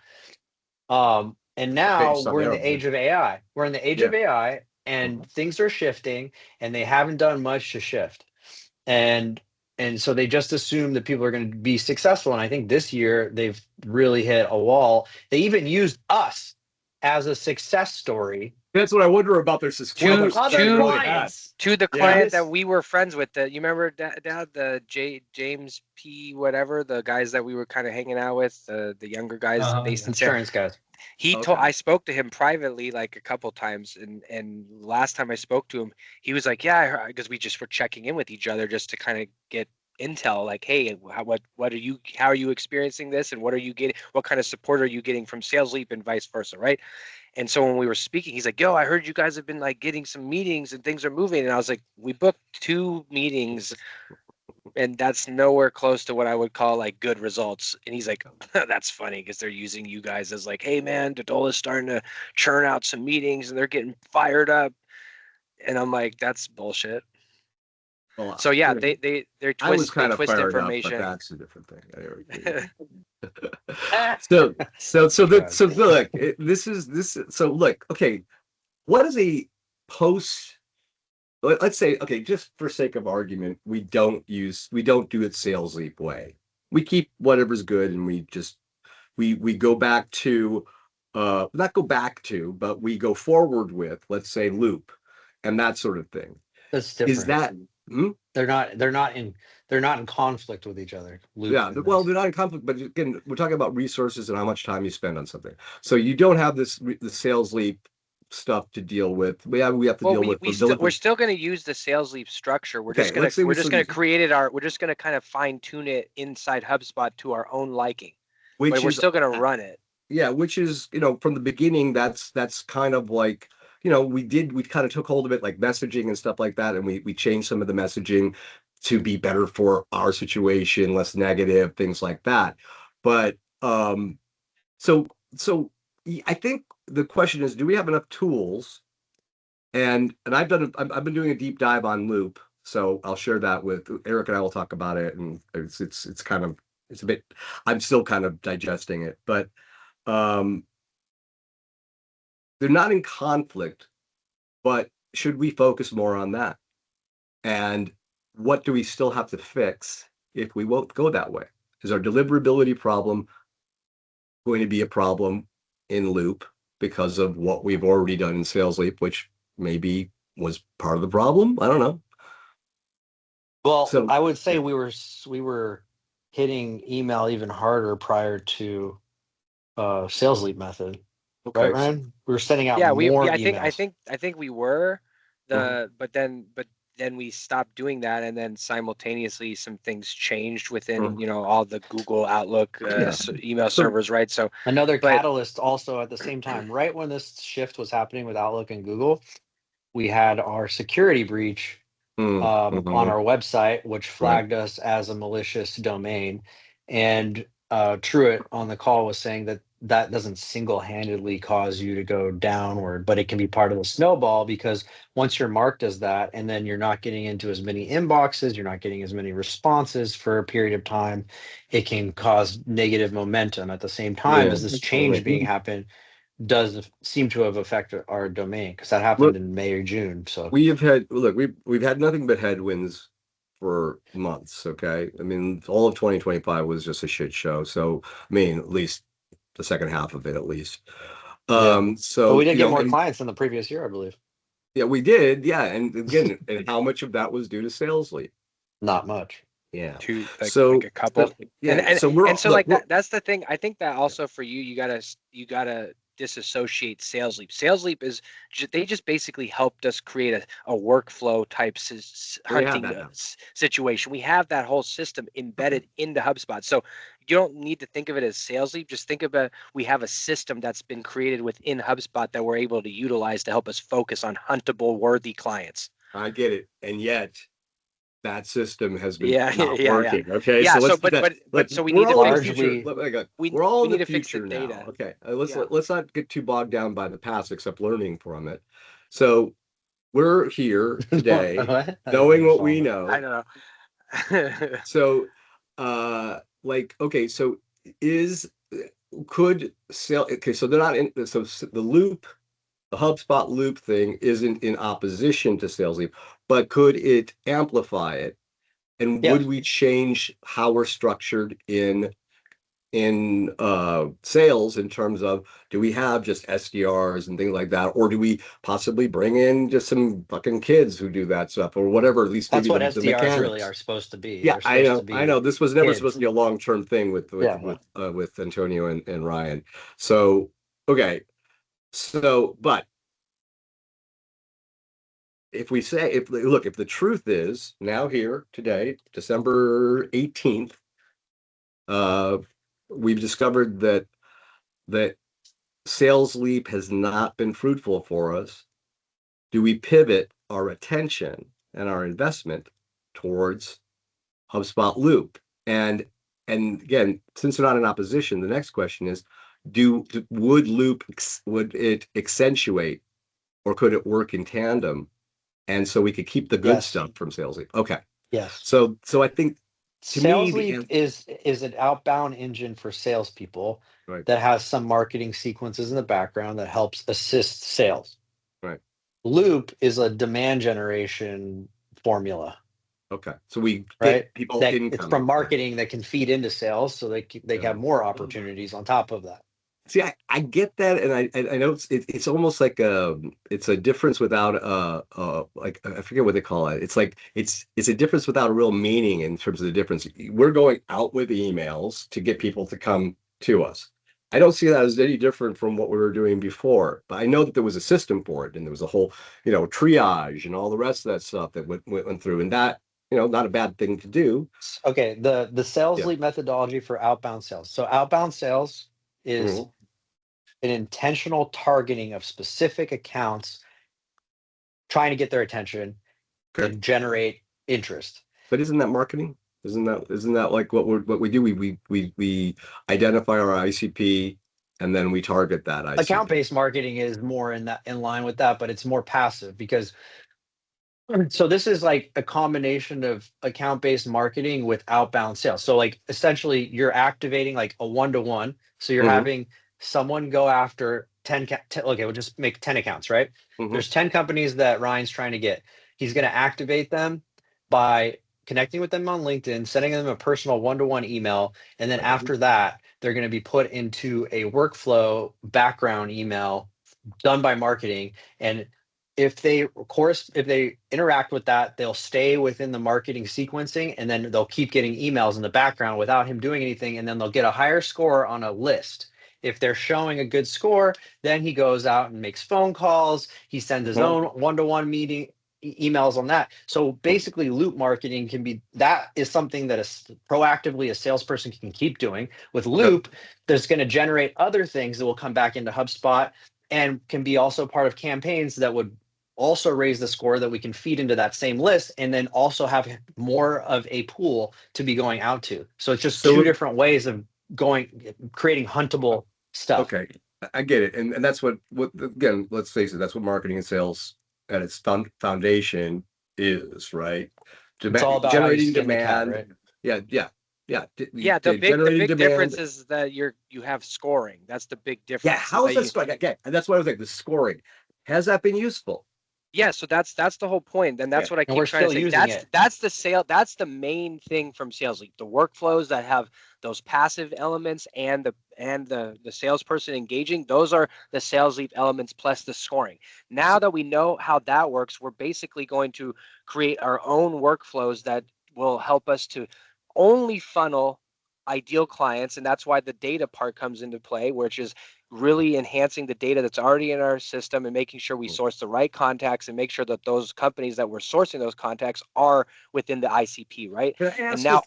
S4: And now
S1: Based on
S4: we're in
S1: their
S4: the
S1: own.
S4: age of AI. We're in the age
S1: Yeah.
S4: of AI, and
S1: Mhm.
S4: things are shifting, and they haven't done much to shift. And so they just assume that people are going to be successful. And I think this year they've really hit a wall. They even used us as a success story
S1: That's what I wonder about their
S4: with
S1: what their
S4: other
S1: success really had.
S4: clients.
S3: To the
S1: Yeah.
S3: client that we were friends with, you remember Dad, the James P. whatever, the guys that we were kind of hanging out with, the younger guys based in San.
S4: Insurance guys.
S1: Okay.
S3: I spoke to him privately like a couple times, and last time I spoke to him, he was like, yeah, because we just were checking in with each other just to kind of get intel, like, hey, how are you experiencing this, and what are you getting, what kind of support are you getting from SalesLeap, and vice versa, right? And so when we were speaking, he's like, yo, I heard you guys have been like getting some meetings and things are moving. And I was like, we booked 2 meetings and that's nowhere close to what I would call like good results. And he's like, that's funny because they're using you guys as like, hey man, Dodola's starting to churn out some meetings and they're getting fired up. And I'm like, that's bullshit.
S1: Well,
S3: So yeah,
S1: I was kind
S3: they
S1: of
S3: twist
S1: fired up, but
S3: information.
S1: that's a different thing. So look, so look, okay, what is a post? Let's say, okay, just for sake of argument, we don't do it SalesLeap way. We keep whatever's good, and we go back to, not go back to, but we go forward with, let's say, Loop, and that sort of thing.
S4: That's different.
S1: Is that?
S4: They're not in conflict with each other. Loop
S1: Yeah, well, they're not in conflict, but again, we're talking about resources and how much time you spend on something. So you don't have the SalesLeap stuff to deal with. We have to deal with.
S3: We're still going to use the SalesLeap structure. We're just going to create it. We're just going to kind of fine tune it inside HubSpot to our own liking. But we're still going to run it.
S1: Yeah, which is, from the beginning, that's kind of like, we kind of took hold of it like messaging and stuff like that, and we changed some of the messaging to be better for our situation, less negative, things like that. But so I think the question is, do we have enough tools? And I've been doing a deep dive on Loop, so I'll share that with Eric, and I will talk about it. And it's kind of, it's a bit, I'm still kind of digesting it, but they're not in conflict. But should we focus more on that? And what do we still have to fix if we won't go that way? Is our deliverability problem going to be a problem in Loop because of what we've already done in SalesLeap, which maybe was part of the problem? I don't know.
S4: Well, so I would say we were hitting email even harder prior to SalesLeap method. Okay. Right, Ryan? We were sending out more emails.
S3: I think we were but then we stopped doing that, and then simultaneously some things changed within all the Google Outlook email servers, right? So
S4: another catalyst also at the same time, right when this shift was happening with Outlook and Google, we had our security breach on our website, which flagged us as a malicious domain. And Truett on the call was saying that doesn't single-handedly cause you to go downward, but it can be part of the snowball, because once you're marked as that, and then you're not getting into as many inboxes, you're not getting as many responses for a period of time, it can cause negative momentum. At the same time as this change being happened does seem to have affected our domain, because that happened in May or June. So
S1: we've had nothing but headwinds for months. Okay, I mean, all of 2025 was just a shit show. So I mean, at least the second half of it, at least. So
S4: but we did get more clients than the previous year, I believe.
S1: Yeah, we did. Yeah, and again, and how much of that was due to SalesLeap?
S4: Not much.
S1: Yeah.
S3: Like a couple. That's the thing. I think that also for you gotta disassociate SalesLeap. SalesLeap is they just basically helped us create a workflow type hunting situation. We have that whole system embedded into HubSpot. So you don't need to think of it as SalesLeap. Just think about, we have a system that's been created within HubSpot that we're able to utilize to help us focus on huntable, worthy clients.
S1: I get it. And yet that system has been not working. Okay.
S3: Yeah. So we need to
S1: largely we're all in the future now. Okay. Let's not get too bogged down by the past, except learning from it. So we're here today knowing what we know.
S3: I don't know.
S1: So so they're not in, so the Loop, the HubSpot Loop thing isn't in opposition to SalesLeap, but could it amplify it? And would we change how we're structured in sales, in terms of, do we have just SDRs and things like that, or do we possibly bring in just some fucking kids who do that stuff, or whatever? At least
S4: that's what SDRs really are supposed to be.
S1: Yeah, I know. This was never supposed to be a long-term thing with Antonio and Ryan. So okay, but if we say, if the truth is now here today, December 18th, we've discovered that SalesLeap has not been fruitful for us. Do we pivot our attention and our investment towards HubSpot Loop? And again, since we're not in opposition, the next question is, would Loop would it accentuate, or could it work in tandem? And so we could keep the good stuff from SalesLeap. Okay.
S4: Yes.
S1: So I think
S4: SalesLeap is an outbound engine for salespeople that has some marketing sequences in the background that helps assist sales.
S1: Right.
S4: Loop is a demand generation formula.
S1: Okay. So we
S4: get
S1: people
S4: that it's from marketing that can feed into sales, so they have more opportunities on top of that.
S1: See, I get that, and I know it's almost like it's a difference without like, I forget what they call it. It's like it's a difference without a real meaning in terms of the difference. We're going out with emails to get people to come to us. I don't see that as any different from what we were doing before, but I know that there was a system for it, and there was a whole, triage and all the rest of that stuff that went through, and that, not a bad thing to do.
S4: Okay, the SalesLeap methodology for outbound sales. So outbound sales is an intentional targeting of specific accounts, trying to get their attention and generate interest.
S1: But isn't that marketing? Isn't that like what we do? We identify our ICP, and then we target that ICP.
S4: Account-based marketing is more in line with that, but it's more passive, because so this is like a combination of account-based marketing with outbound sales. So like essentially you're activating like a one-to-one. So you're having someone go after 10, okay, we'll just make 10 accounts, right? There's 10 companies that Ryan's trying to get. He's going to activate them by connecting with them on LinkedIn, sending them a personal one-to-one email. And then after that, they're going to be put into a workflow background email done by marketing. And if they interact with that, they'll stay within the marketing sequencing, and then they'll keep getting emails in the background without him doing anything. And then they'll get a higher score on a list. If they're showing a good score, then he goes out and makes phone calls. He sends his own one-to-one meeting emails on that. So basically loop marketing that is something that proactively a salesperson can keep doing. With Loop, there's going to generate other things that will come back into HubSpot and can be also part of campaigns that would also raise the score that we can feed into that same list, and then also have more of a pool to be going out to. So it's just two different ways of creating huntable stuff.
S1: Okay, I get it. And that's what again, let's face it, that's what marketing and sales at its foundation is, right?
S4: It's all about generating demand, right?
S1: Yeah.
S3: The big difference is that you have scoring. That's the big difference.
S1: Yeah, how is that scoring? Again, and that's what I was like, the scoring. Has that been useful?
S3: Yeah, so that's the whole point, and that's what I keep trying to say. That's the main thing from SalesLeap. The workflows that have those passive elements and the salesperson engaging, those are the SalesLeap elements plus the scoring. Now that we know how that works, we're basically going to create our own workflows that will help us to only funnel ideal clients, and that's why the data part comes into play, which is really enhancing the data that's already in our system and making sure we source the right contacts and make sure that those companies that we're sourcing those contacts are within the ICP, right? And now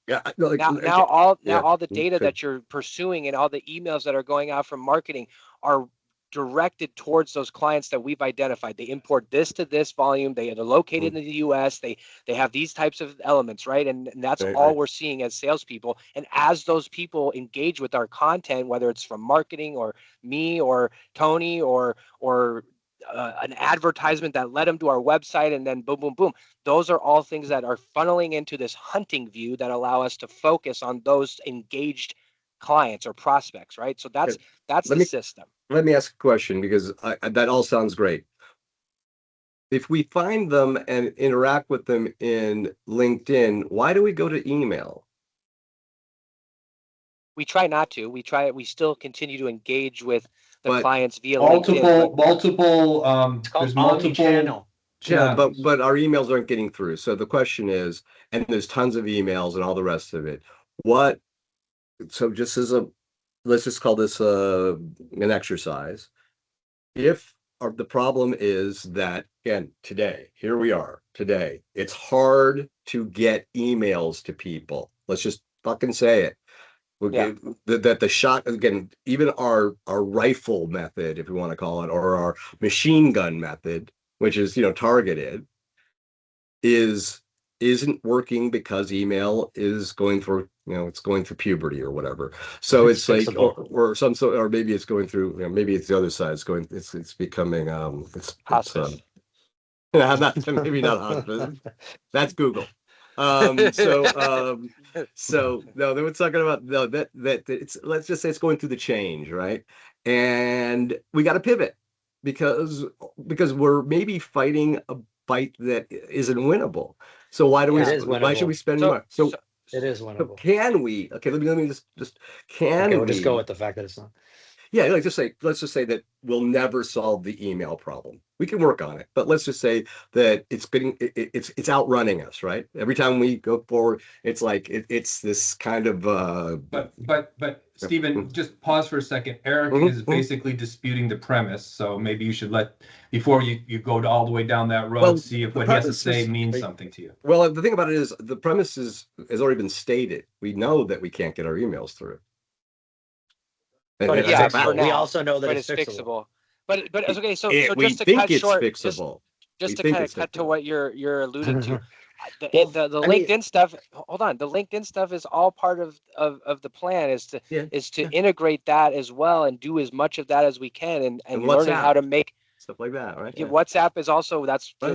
S3: all the data that you're pursuing and all the emails that are going out from marketing are directed towards those clients that we've identified. They import this to this volume. They are located in the US. They have these types of elements, right? And that's all we're seeing as salespeople. And as those people engage with our content, whether it's from marketing or me or Tony or an advertisement that led them to our website, and then boom, boom, boom. Those are all things that are funneling into this hunting view that allow us to focus on those engaged clients or prospects, right? So that's the system.
S1: Let me ask a question, because that all sounds great. If we find them and interact with them in LinkedIn, why do we go to email?
S3: We try not to. We still continue to engage with the clients via
S2: LinkedIn.
S4: There's multiple channel.
S1: Yeah, but our emails aren't getting through. So the question is, and there's tons of emails and all the rest of it. So just let's just call this an exercise. If the problem is that, again, here we are today. It's hard to get emails to people. Let's just fucking say it.
S3: Yeah.
S1: That the shot, again, even our rifle method, if you want to call it, or our machine gun method, which is, targeted, isn't working because email is going through, it's going through puberty or whatever. So it's like, or some sort, or maybe it's going through, maybe it's the other side. It's becoming,
S3: Hospice.
S1: maybe not hospice. That's Google. So no, they were talking about, no, that it's, let's just say it's going through the change, right? And we got to pivot because we're maybe fighting a fight that isn't winnable. So why should we spend money? So
S4: it is winnable.
S1: Can we? Okay, let me just
S4: we'll just go with the fact that it's not.
S1: Yeah, let's just say that we'll never solve the email problem. We can work on it, but let's just say that it's outrunning us, right? Every time we go forward, it's like it's this kind of
S2: But Stephen, just pause for a second. Eric is basically disputing the premise, so maybe you should before you go all the way down that road, see if what he has to say means something to you.
S1: Well, the thing about it is the premise has already been stated. We know that we can't get our emails through.
S3: But
S4: we also know that it's fixable.
S3: But okay, so
S1: we
S3: just to
S1: think
S3: cut
S1: it's
S3: short,
S1: fixable.
S3: just to kind of cut to what you're alluding to, the LinkedIn stuff. Hold on, the LinkedIn stuff is all part of the plan. Is to integrate that as well and do as much of that as we can, and learning how to make
S1: stuff like that, right?
S3: Yeah. WhatsApp is also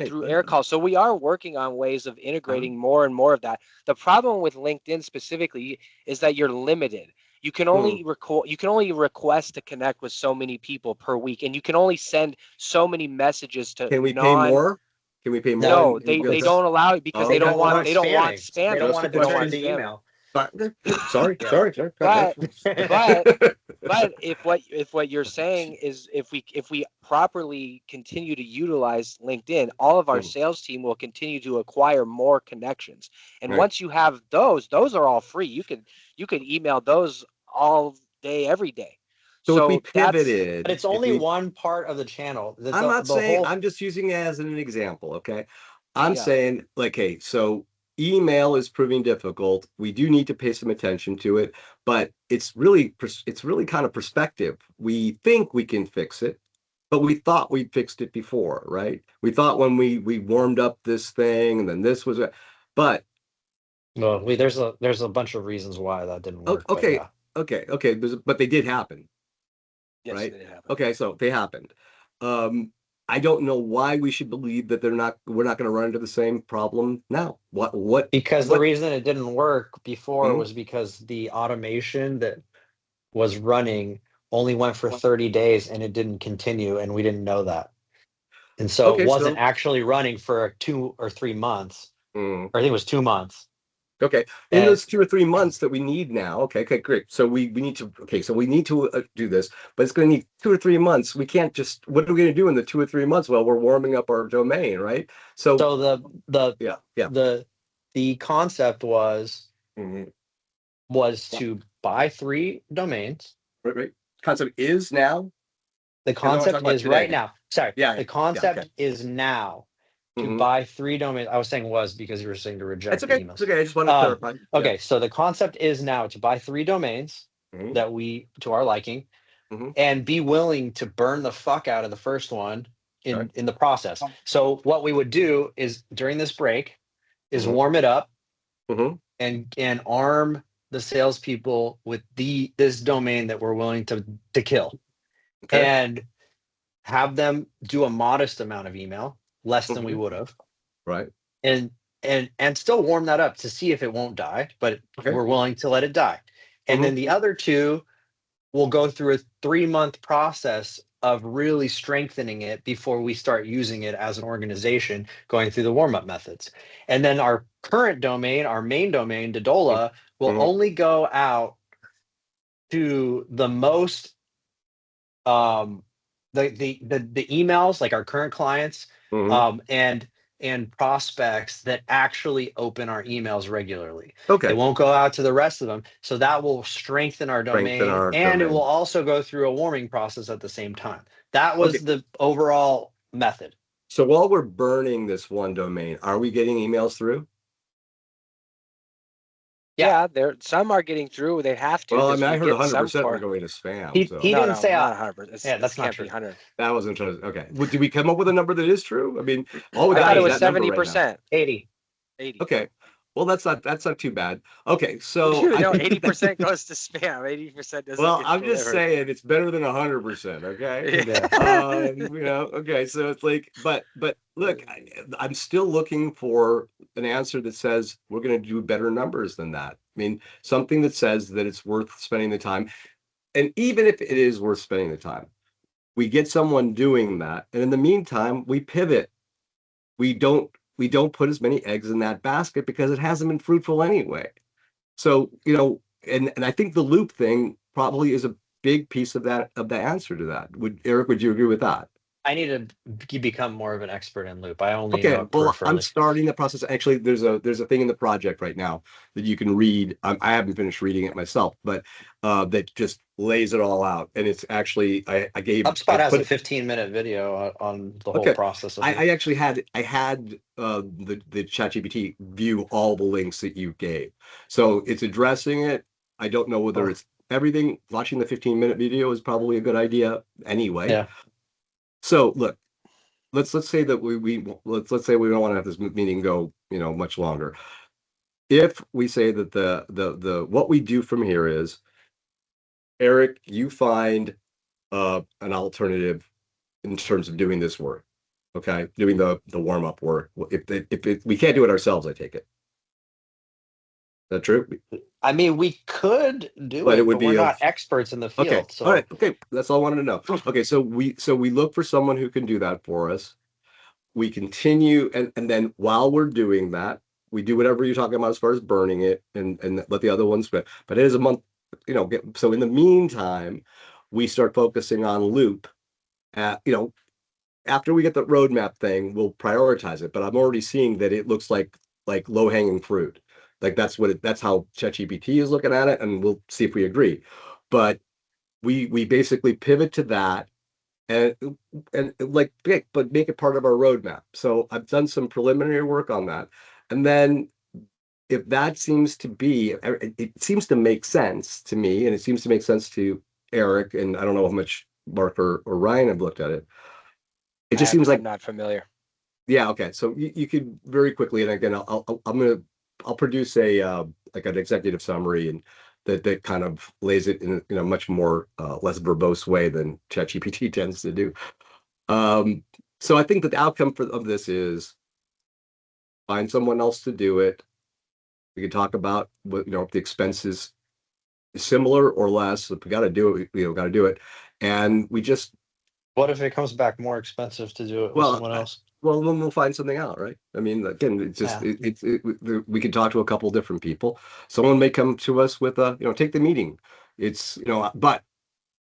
S3: through air calls. So we are working on ways of integrating more and more of that. The problem with LinkedIn specifically is that you're limited. You can only request to connect with so many people per week, and you can only send so many messages to.
S1: Can we pay more? Can we pay more?
S3: No, they don't allow it because they don't want spam.
S4: They don't want to push the email.
S1: Sorry.
S3: But if what you're saying is if we properly continue to utilize LinkedIn, all of our sales team will continue to acquire more connections. And once you have those are all free. You can email those all day, every day.
S1: So if we pivoted,
S4: but it's only one part of the channel.
S1: I'm not saying, I'm just using it as an example. Okay. I'm saying, like, hey, so email is proving difficult. We do need to pay some attention to it, but it's really kind of perspective. We think we can fix it, but we thought we fixed it before, right? We thought when we warmed up this thing and then this was, but
S4: well, there's a bunch of reasons why that didn't work.
S1: Okay. But they did happen.
S3: Yes,
S1: right?
S3: They did happen.
S1: Okay, so they happened. I don't know why we should believe that we're not going to run into the same problem now. What?
S4: Because the reason it didn't work before was because the automation that was running only went for 30 days and it didn't continue, and we didn't know that. And so it wasn't actually running for 2 or 3 months. Or I think it was 2 months.
S1: Okay, in those 2 or 3 months that we need now. Okay, great. So we need to. Okay, so we need to do this, but it's going to need 2 or 3 months. We can't just. What are we going to do in the 2 or 3 months? Well, we're warming up our domain, right? So
S4: the concept was to buy 3 domains.
S1: Right. Concept is now.
S4: The concept is right now. Sorry. Yeah. The concept is now. To buy 3 domains. I was saying was because you were saying to reject
S1: the emails. It's okay. I just want to clarify.
S4: Okay, so the concept is now to buy 3 domains that to our liking, and be willing to burn the fuck out of the first one in the process. So what we would do is during this break is warm it up and arm the salespeople with this domain that we're willing to kill, and have them do a modest amount of email. Less than we would have,
S1: right?
S4: And still warm that up to see if it won't die, but we're willing to let it die. And then the other 2 will go through a 3-month process of really strengthening it before we start using it as an organization, going through the warm-up methods. And then our current domain, our main domain, Dedola, will only go out to the most the emails, like our current clients. And prospects that actually open our emails regularly.
S1: Okay.
S4: It won't go out to the rest of them. So that will strengthen our domain, and it will also go through a warming process at the same time. That was the overall method.
S1: So while we're burning this one domain, are we getting emails through?
S3: Yeah, there some are getting through. They have to.
S1: Well, I
S3: 'cause
S1: mean, I
S3: we
S1: heard
S3: get some
S1: 100% were
S3: for.
S1: going to spam.
S4: He
S1: So
S4: didn't say
S3: not 100%.
S4: Yeah, that's not
S3: can't
S4: true.
S3: be 100.
S1: that wasn't true. Okay. Well, did we come up with a number that is true? I mean, all we
S3: I
S1: got
S3: thought it
S1: is
S3: was
S1: that number right now.
S3: 70%.
S4: 80.
S3: 80.
S1: Okay. Well, that's not too bad. Okay, so I
S3: No,
S1: think
S3: 80% goes to spam. 80% doesn't
S1: well,
S3: get
S1: I'm just
S3: delivered.
S1: saying it's better than 100%. Okay.
S3: Yeah.
S1: Okay. So it's like, but look, I'm still looking for an answer that says we're going to do better numbers than that. I mean, something that says that it's worth spending the time. And even if it is worth spending the time, we get someone doing that. And in the meantime, we pivot. We don't put as many eggs in that basket because it hasn't been fruitful anyway. So, and I think the loop thing probably is a big piece of the answer to that. Would you agree with that?
S4: I need to become more of an expert in Loop. I only
S1: Okay,
S4: know it
S1: well, I'm
S4: peripherally.
S1: starting the process. Actually, there's a thing in the project right now that you can read. I haven't finished reading it myself, but that just lays it all out. And it's actually I
S4: HubSpot has
S1: put
S4: a
S1: it.
S4: 15-minute video on the whole
S1: Okay.
S4: process of
S1: I actually had the ChatGPT view all the links that you gave. So it's addressing it. I don't know whether it's everything. Watching the 15-minute video is probably a good idea anyway.
S4: Yeah.
S1: So look, let's say that let's say we don't want to have this meeting go, much longer. If we say that the what we do from here is, Eric, you find an alternative in terms of doing this work. Okay, doing the warm up work. If we can't do it ourselves, I take it. Is that true?
S4: I mean, we could do
S1: But it
S4: it,
S1: would
S4: but we're
S1: be
S4: not experts in the
S1: okay.
S4: field. So
S1: All right. Okay, that's all I wanted to know. Okay, so we look for someone who can do that for us. We continue, and then while we're doing that, we do whatever you're talking about as far as burning it, and let the other ones. But it is a month. So in the meantime, we start focusing on Loop. After we get the roadmap thing, we'll prioritize it. But I'm already seeing that it looks like low hanging fruit. Like that's how ChatGPT is looking at it, and we'll see if we agree. But we basically pivot to that, and but make it part of our roadmap. So I've done some preliminary work on that, and then if that seems to be, it seems to make sense to me, and it seems to make sense to Eric, and I don't know how much Mark or Ryan have looked at it. It just seems like
S3: I'm not familiar.
S1: Yeah, okay. So you could very quickly, and again, I'll produce like an executive summary and that kind of lays it in a much more less verbose way than ChatGPT tends to do. So I think that the outcome of this is find someone else to do it. We can talk about what if the expense is similar or less. If we got to do it, we got to do it, and we just
S4: what if it comes back more expensive to do it with someone else?
S1: Well, then we'll find something out, right? I mean, again, it's just we can talk to a couple different people. Someone may come to us with take the meeting. It's but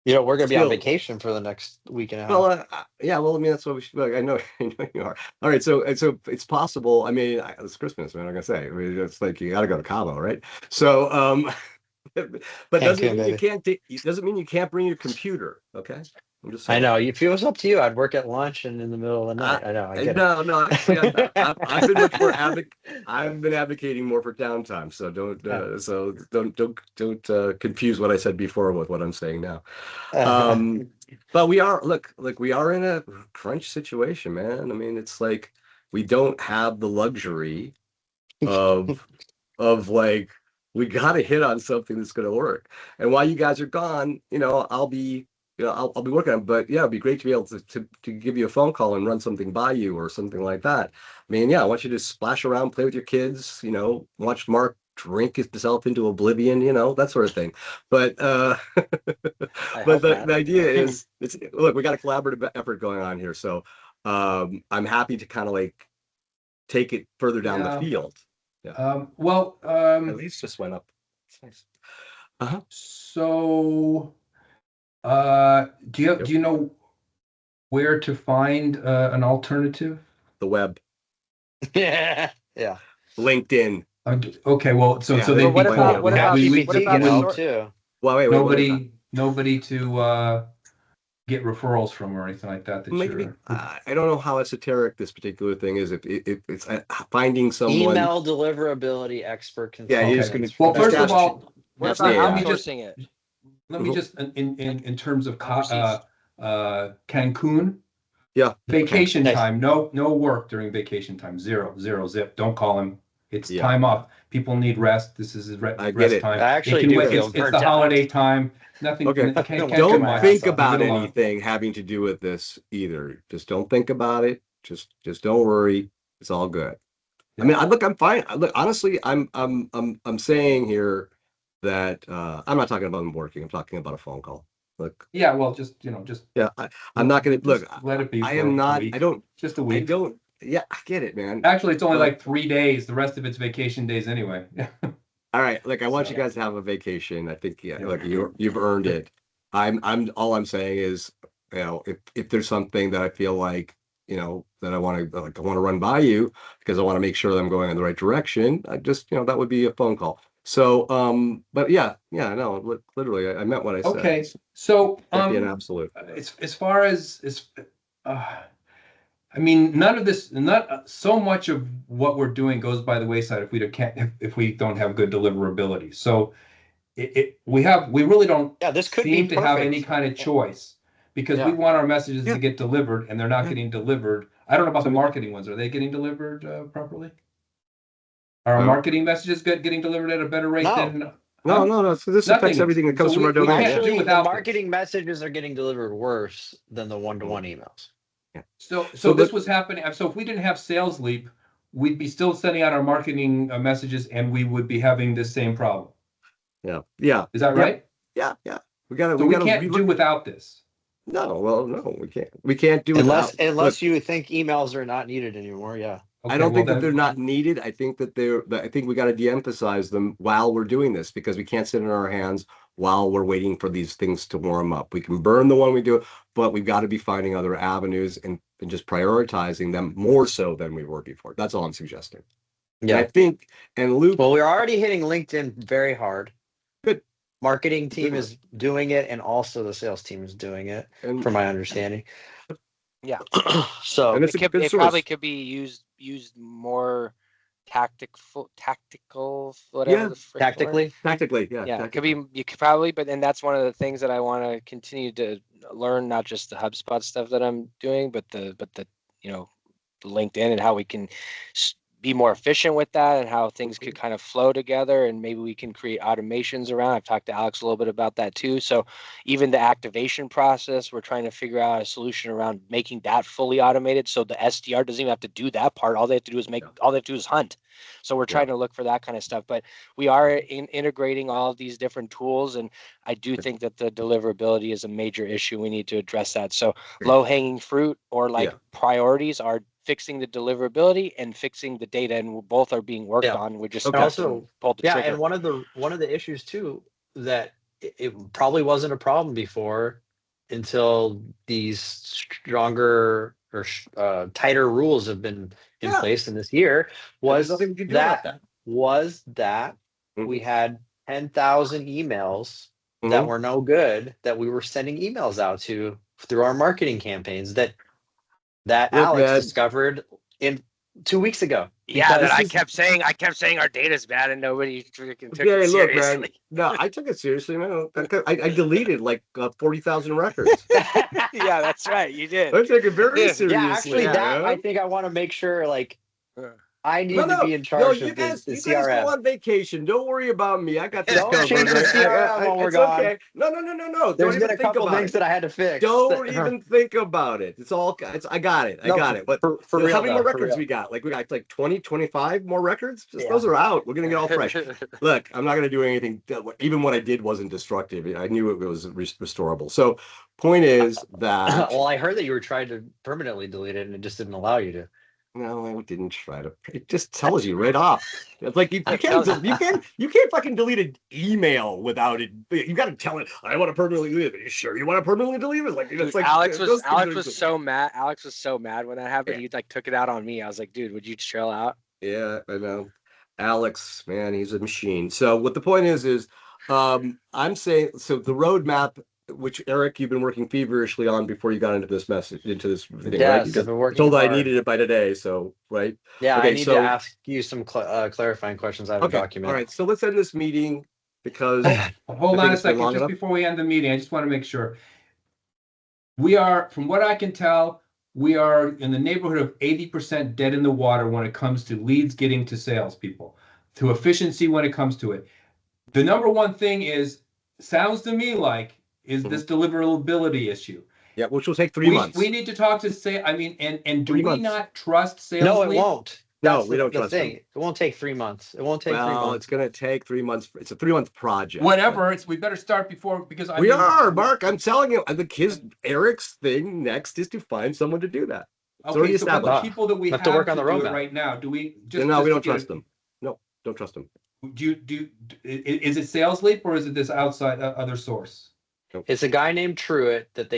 S4: we're going to be on vacation for the next week and a half.
S1: Well, yeah. Well, I mean, that's what we should. I know you are. All right, so it's possible. I mean, it's Christmas, man. I'm gonna say. I mean, it's like you got to go to Cabo, right? So, but doesn't mean you can't. It doesn't mean you can't bring your computer. Okay. I'm just saying.
S4: I know. If it was up to you, I'd work at lunch and in the middle of the night. I know. I get
S1: it. No. Actually, I've been much more I've been advocating more for downtime. So don't confuse what I said before with what I'm saying now. But we are we are in a crunch situation, man. I mean, it's like we don't have the luxury of like we got to hit on something that's going to work. And while you guys are gone, I'll be I'll be working on it. But yeah, it'd be great to be able to give you a phone call and run something by you or something like that. I mean, yeah, I want you to splash around, play with your kids, watch Mark drink himself into oblivion, that sort of thing. But but the idea is look, we got a collaborative effort going on here. So I'm happy to kind of take it further down the field. Yeah. At least just went up. It's nice. Uh-huh.
S2: So do you know where to find an alternative?
S1: The web.
S4: Yeah.
S1: LinkedIn.
S2: Okay, well, so they'd be
S3: what about
S4: too?
S2: Well, wait, nobody to get referrals from or anything like that.
S1: Maybe I don't know how esoteric this particular thing is. If it's finding someone,
S4: email deliverability expert
S1: yeah,
S4: consultant.
S1: he's going to.
S2: Well, first of all,
S3: what about
S2: let me
S3: outsourcing it?
S2: Let me just in terms of
S3: Overseas.
S2: Cancun.
S1: Yeah.
S2: Vacation
S4: Nice.
S2: time. No work during vacation time. Zero zip. Don't call him. It's time off. People need rest. This is rest time.
S4: I actually do feel
S2: it's
S4: burnt
S2: the
S4: out.
S2: holiday time. Nothing.
S1: Okay.
S2: Can't
S1: Don't
S2: do
S1: think
S2: much.
S1: about
S2: Leave it alone.
S1: anything having to do with this either. Just don't think about it. Just don't worry. It's all good. I mean, I'm fine. Look, honestly, I'm saying here that I'm not talking about them working. I'm talking about a phone call. Look.
S2: Yeah, well,
S1: yeah. I'm not going to look.
S2: Let it be.
S1: I am not.
S2: Week.
S1: I don't.
S2: Just a week.
S1: I don't. Yeah, I get it, man.
S2: Actually, it's only like 3 days. The rest of it's vacation days anyway.
S1: All right. Look, I want you guys to have a vacation. I think, look, you've earned it. All I'm saying is, if there's something that I feel like, that I want to run by you because I want to make sure that I'm going in the right direction, I just, that would be a phone call. So, but no, literally, I meant what I said.
S2: Okay. So,
S1: Can't be an absolute.
S2: as far as I mean, not so much of what we're doing goes by the wayside if we don't have good deliverability. So we really don't
S4: this could
S2: seem
S4: be
S2: to have any kind of choice because we want our messages to get delivered and they're not getting delivered. I don't know about the marketing ones. Are they getting delivered properly? Are our marketing messages getting delivered at a better rate than?
S1: No. So this affects everything that comes from our domain.
S4: Actually, the marketing messages are getting delivered worse than the one-to-one emails.
S1: Yeah.
S2: So this was happening. So if we didn't have SalesLeap, we'd be still sending out our marketing messages, and we would be having this same problem.
S1: Yeah.
S2: Is that right?
S1: Yeah. We
S2: can't do without this.
S1: No, we can't. We can't do
S4: unless you think emails are not needed anymore. Yeah.
S1: Okay, I don't think that they're not needed. I think that I think we got to de-emphasize them while we're doing this because we can't sit in our hands while we're waiting for these things to warm up. We can burn the one we do, but we've got to be finding other avenues and just prioritizing them more so than we were before. That's all I'm suggesting. Yeah. And I think, Luke.
S4: Well, we're already hitting LinkedIn very hard.
S1: Good.
S4: Marketing team is doing it, and also the sales team is doing it, from my understanding.
S3: Yeah.
S4: So
S3: it probably could be used more tactical, whatever.
S1: Tactically.
S3: Yeah, it could be. You could probably, but then that's one of the things that I want to continue to learn, not just the HubSpot stuff that I'm doing, but the the LinkedIn and how we can be more efficient with that and how things could kind of flow together and maybe we can create automations around. I've talked to Alex a little bit about that too. So even the activation process, we're trying to figure out a solution around making that fully automated. So the SDR doesn't even have to do that part. All they have to do is all they have to do is hunt. So we're trying to look for that kind of stuff, but we are integrating all of these different tools. And I do think that the deliverability is a major issue. We need to address that. So low hanging fruit or priorities are fixing the deliverability and fixing the data, and both are being worked on. We just also pulled the trigger.
S4: And one of the issues too that it probably wasn't a problem before until these stronger or tighter rules have been in place in this year was that we had 10,000 emails that were no good that we were sending emails out to through our marketing campaigns that Alex discovered in 2 weeks ago.
S3: Yeah, that I kept saying our data's bad and nobody freaking took it seriously.
S1: Look, man. No, I took it seriously, man. I deleted like 40,000 records.
S3: Yeah, that's right. You did.
S1: I took it very seriously.
S4: Yeah, actually, I think I want to make sure, I need to be in charge of the CRM. You guys
S1: go on vacation. Don't worry about me. I got this
S4: covered. Don't change the CRM when we're gone.
S1: Okay. No.
S4: There's been a couple things that I had to fix.
S1: Don't even think about it. I got it. But for real, how many more records we got? We got 20, 25 more records? Those are out. We're going to get all fresh. Look, I'm not going to do anything. Even what I did wasn't destructive. I knew it was restorable. So point is that...
S4: Well, I heard that you were trying to permanently delete it and it just didn't allow you to.
S1: No, I didn't try to. It just tells you right off. It's like you can't fucking delete an email without it. You got to tell it. I want to permanently delete it. Are you sure you want to permanently delete it? It's like
S3: Alex was so mad. Alex was so mad when that happened. He took it out on me. I was like, dude, would you chill out?
S1: Yeah, I know. Alex, man, he's a machine. So what the point is I'm saying. So the roadmap which Eric, you've been working feverishly on before you got into this thing, right?
S4: Yes,
S1: You
S4: I've been
S1: I
S4: working
S1: told I
S4: hard.
S1: needed it by today, so right.
S4: Yeah, I
S1: Okay,
S4: need to ask you some clarifying questions. I have a
S1: okay, all
S4: document.
S1: right. So let's end this meeting because
S2: Hold
S1: I
S2: on
S1: think
S2: a
S1: it's been
S2: second,
S1: long
S2: just
S1: enough.
S2: before we end the meeting, I just want to make sure. We are, from what I can tell, we are in the neighborhood of 80% dead in the water when it comes to leads getting to salespeople, to efficiency when it comes to it. The number one thing sounds to me like, is this deliverability issue.
S1: Yeah, which will take 3 months.
S2: We need to talk to and do
S1: 3
S2: we
S1: months.
S2: not trust SalesLeap?
S4: No, it won't.
S1: No,
S4: That's
S1: we don't
S4: the
S1: trust
S4: thing.
S1: them.
S4: It won't take 3 months. It won't take 3
S1: Well,
S4: months.
S1: it's going to take 3 months. It's a 3-month project.
S2: Whatever. We better start before, because
S1: we are, Mark. I'm telling you, I think Eric's thing next is to find someone to do that. It's already
S2: Okay, so but the
S1: established.
S2: people that we
S4: have to work on the
S2: do it
S4: roadmap.
S2: right now, do we
S1: No, we don't trust them. No, don't trust them.
S2: Is it SalesLeap or is it this outside other source?
S4: It's a guy named Truitt that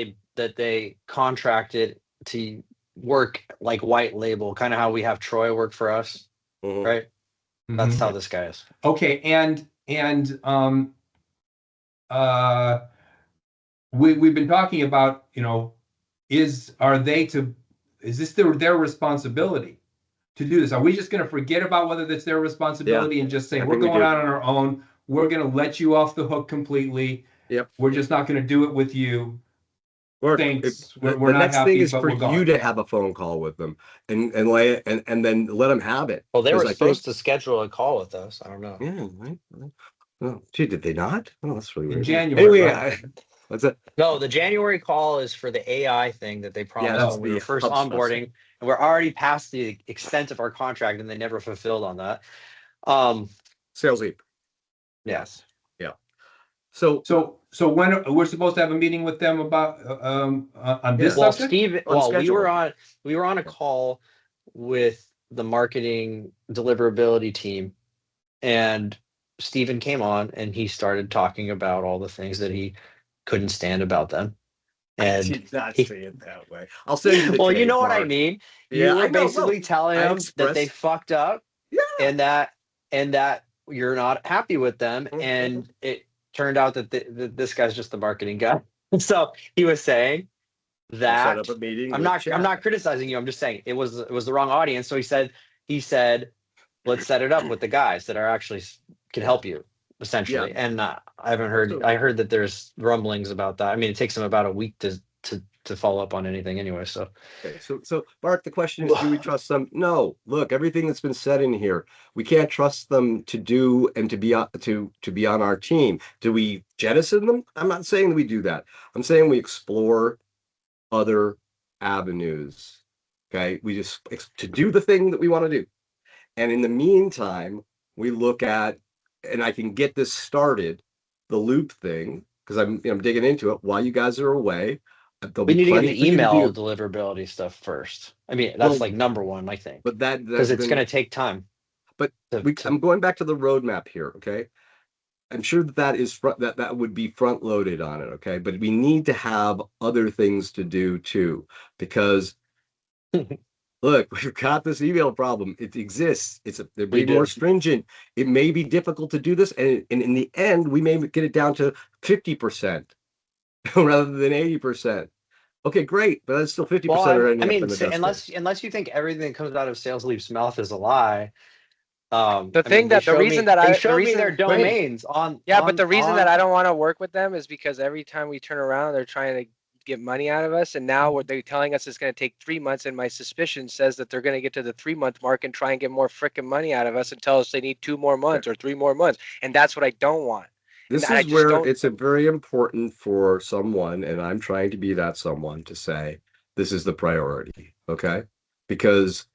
S4: they contracted to work like white label, kind of how we have Troy work for us, right? That's how this guy is.
S2: Okay, and we've been talking about, is this their responsibility to do this? Are we just going to forget about whether that's their responsibility and just say, we're going out on our own, we're going to let you off the hook completely?
S1: Yep.
S2: We're just not going to do it with you. Thanks.
S1: The
S2: We're not
S1: next
S2: happy,
S1: thing is
S2: but
S1: for
S2: we're gone.
S1: you to have a phone call with them and then let them have it.
S4: Well, they were
S1: 'Cause I
S4: supposed to schedule a call with us. I don't know.
S1: Yeah, right. Oh, gee, did they not? Oh, that's really
S2: In
S1: weird.
S2: January,
S1: Anyway,
S2: right?
S1: what's that?
S4: No, the January call is for the AI thing that they promised
S1: that's
S4: when we
S1: the
S4: were first
S1: hub stuff.
S4: onboarding, and we're already past the extent of our contract, and they never fulfilled on that.
S1: SalesLeap.
S4: Yes.
S1: Yeah. So
S2: when we're supposed to have a meeting with them about on this
S4: Well,
S2: subject?
S4: Steve,
S1: On
S4: we
S1: schedule.
S4: were on a call with the marketing deliverability team, and Steven came on and he started talking about all the things that he couldn't stand about them. And
S1: did not say it that way. I'll send you the
S4: well,
S1: tape,
S4: you know what
S1: Mark.
S4: I mean.
S1: Yeah,
S4: You
S1: I
S4: were
S1: know.
S4: basically telling
S1: I
S4: them that they
S1: expressed-
S4: fucked up,
S1: Yeah.
S4: and that you're not happy with them, and it turned out that this guy's just the marketing guy. So he was saying
S1: I'll
S4: that
S1: set up a meeting.
S4: I'm not criticizing you. I'm just saying it was the wrong audience. So he said, let's set it up with the guys that are actually can help you essentially.
S1: Yeah.
S4: And I haven't heard. I heard that there's rumblings about that. I mean, it takes them about a week to follow up on anything anyway. So
S1: Okay, so Mark, the question is, do we trust them? No. Look, everything that's been said in here, we can't trust them to do and to be on our team. Do we jettison them? I'm not saying that we do that. I'm saying we explore other avenues. Okay, we just to do the thing that we want to do, and in the meantime, we look at, and I can get this started, the loop thing, because I'm digging into it while you guys are away.
S4: we need to get
S1: Plenty
S4: the
S1: for you to
S4: email
S1: do.
S4: deliverability stuff first. I mean, that's like number one, I think,
S1: But
S4: because it's going to take time.
S1: But I'm going back to the roadmap here. Okay, I'm sure that is that would be front loaded on it. Okay, but we need to have other things to do too, because look, we've got this email problem. It exists. They're being more stringent. It may be difficult to do this, and in the end, we may get it down to 50% rather than 80%. Okay, great, but that's still 50%.
S4: Well, I mean, unless you think everything that comes out of SalesLeap's mouth is a lie.
S3: The reason
S4: their domains on.
S3: But the reason that I don't want to work with them is because every time we turn around, they're trying to get money out of us, and now what they're telling us is going to take 3 months, and my suspicion says that they're going to get to the 3-month mark and try and get more freaking money out of us and tell us they need 2 more months or 3 more months, and that's what I don't want.
S1: This is where it's very important for someone, and I'm trying to be that someone, to say this is the priority, okay? Because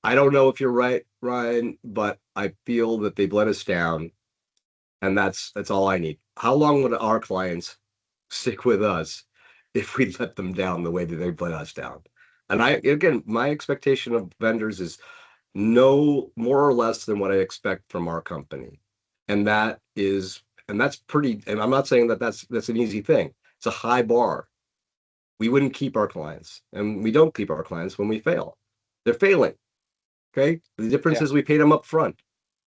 S1: I don't know if you're right, Ryan, but I feel that they've let us down, and that's all I need. How long would our clients stick with us if we let them down the way that they've let us down? And my expectation of vendors is no more or less than what I expect from our company, and that's pretty. And I'm not saying that that's an easy thing. It's a high bar. We wouldn't keep our clients, and we don't keep our clients when we fail. They're failing. Okay. The difference is we paid them up front.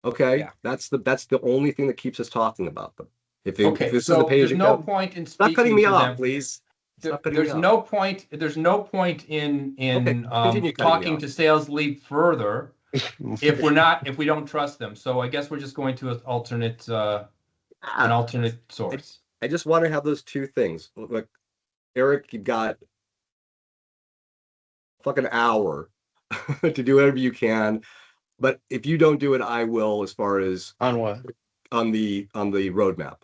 S1: Okay. Yeah. That's the only thing that keeps us talking about them. If
S2: Okay,
S1: this is the
S2: so
S1: page,
S2: there's no point in
S1: stop cutting
S2: speaking
S1: me
S2: to
S1: off,
S2: them.
S1: please. Stop cutting me
S2: There's
S1: off.
S2: no point. There's no point in
S1: Continue cutting me
S2: talking
S1: off.
S2: to SalesLeap further if we don't trust them. So I guess we're just going to an alternate source.
S1: I just want to have those two things. Look, Eric, you've got a fucking hour to do whatever you can. But if you don't do it, I will, as far as
S4: On what?
S1: on the roadmap.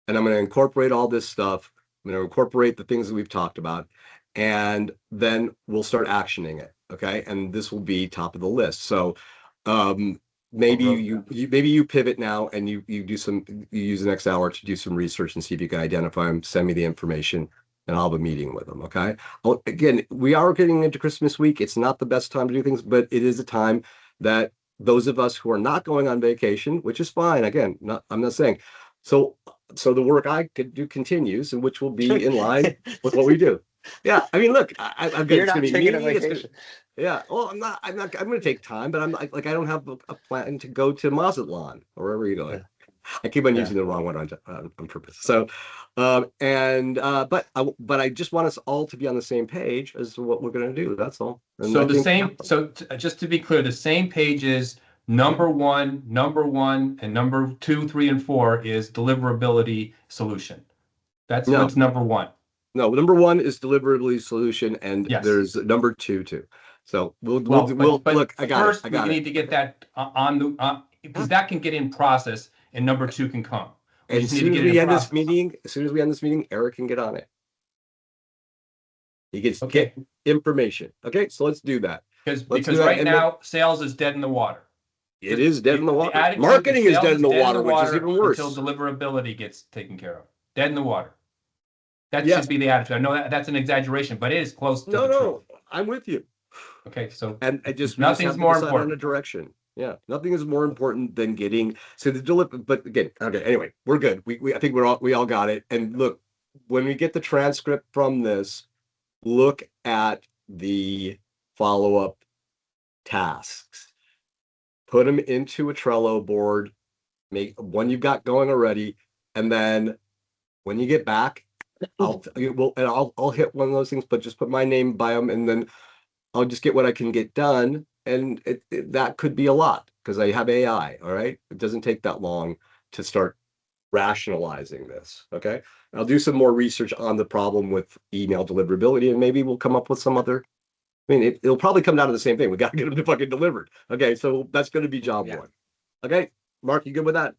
S1: And I'm going to incorporate all this stuff. I'm going to incorporate the things that we've talked about, and then we'll start actioning it. Okay. And this will be top of the list. So maybe you pivot now and you use the next hour to do some research and see if you can identify them, send me the information, and I'll have a meeting with them. Okay. Again, we are getting into Christmas week. It's not the best time to do things, but it is a time that those of us who are not going on vacation, which is fine. Again, I'm not saying. So the work I could do continues, and which will be in line with what we do. Yeah, I mean, look, I'm gonna.
S4: You're
S1: It's
S4: not
S1: gonna be
S4: taking a
S1: me.
S4: vacation.
S1: Yeah. Well, I'm not. I'm going to take time, but I'm like I don't have a plan to go to Mazatlan or wherever you're going. I keep on using the wrong one on purpose. So, but I just want us all to be on the same page as to what we're going to do. That's all. And
S2: So just to be clear, the same page is number one, and number 2, 3, and 4 is deliverability solution. That's what's number 1.
S1: No, number 1 is deliverability solution, and
S2: yes.
S1: There's number 2 too. So we'll look. I got
S2: first,
S1: it. We
S2: need to get that on the because that can get in process, and number 2 can come.
S1: And as soon as we end this meeting, Eric can get on it. He gets get information. Okay, so let's do that.
S2: Because right now, sales is dead in the water.
S1: It is dead in the water. Marketing is dead in the water, which is even worse.
S2: Until deliverability gets taken care of. Dead in the water. That should be the attitude. I know that's an exaggeration, but it is close to the truth.
S1: I'm with you.
S2: Okay, so
S1: and I just
S2: nothing's more important
S1: on a direction. Yeah, nothing is more important than getting the deliver. But again, okay. Anyway, we're good. I think we all got it. And look, when we get the transcript from this, look at the follow-up tasks. Put them into a Trello board. Make one you've got going already, and then when you get back, I'll hit one of those things. But just put my name by them, and then I'll just get what I can get done. And that could be a lot because I have AI. All right, it doesn't take that long to start rationalizing this. Okay, I'll do some more research on the problem with email deliverability, and maybe we'll come up with some other. I mean, it'll probably come down to the same thing. We got to get them fucking delivered. Okay, so that's going to be job 1. Okay, Mark, you good with that?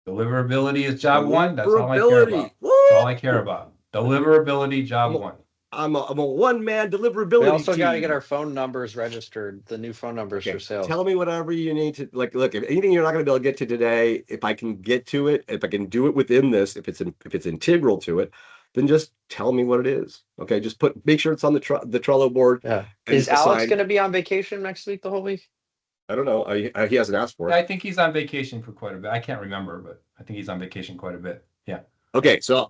S2: Deliverability is job 1. That's all I care about. That's all I care about. Deliverability, job 1.
S1: I'm a one-man deliverability.
S4: We also got to
S1: team.
S4: get our phone numbers registered, the new phone numbers for sales.
S1: Tell me whatever you need to look. If anything you're not going to be able to get to today, if I can get to it, if I can do it within this, if it's integral to it, then just tell me what it is. Okay, just make sure it's on the Trello board.
S4: Yeah. Is Alex going to be on vacation next week, the whole week?
S1: I don't know. He hasn't asked for it.
S2: I think he's on vacation for quite a bit. I can't remember, but I think he's on vacation quite a bit. Yeah.
S1: Okay, so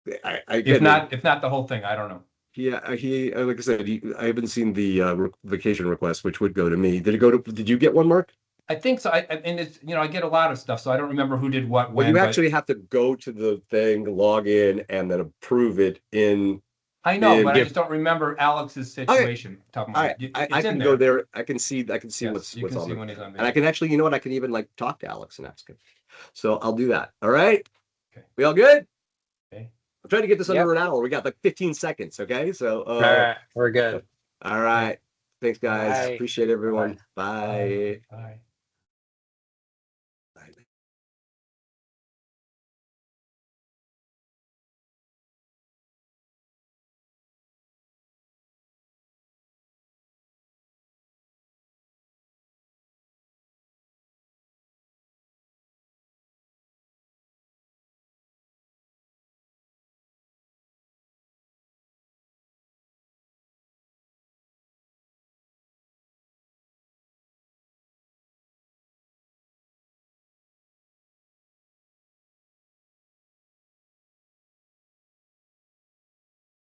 S2: if not the whole thing, I don't know.
S1: Yeah, he like I said, I haven't seen the vacation request, which would go to me. Did you get one, Mark?
S2: I think so. And it's I get a lot of stuff, so I don't remember who did what when.
S1: Well, you actually have to go to the thing, log in, and then approve it in.
S2: I know, but I just don't remember Alex's situation. Top of my head.
S1: I can go there. I can see what's on there.
S2: When he's on
S1: and I can actually, I can even talk to Alex and ask him. So I'll do that. All right.
S2: Okay.
S1: We all good?
S2: Okay.
S1: I'm trying to get this under an hour. We got 15 seconds. Okay. So
S4: all right, we're good.
S1: All right. Thanks, guys.
S4: Bye.
S1: Appreciate everyone. Bye.
S2: Bye.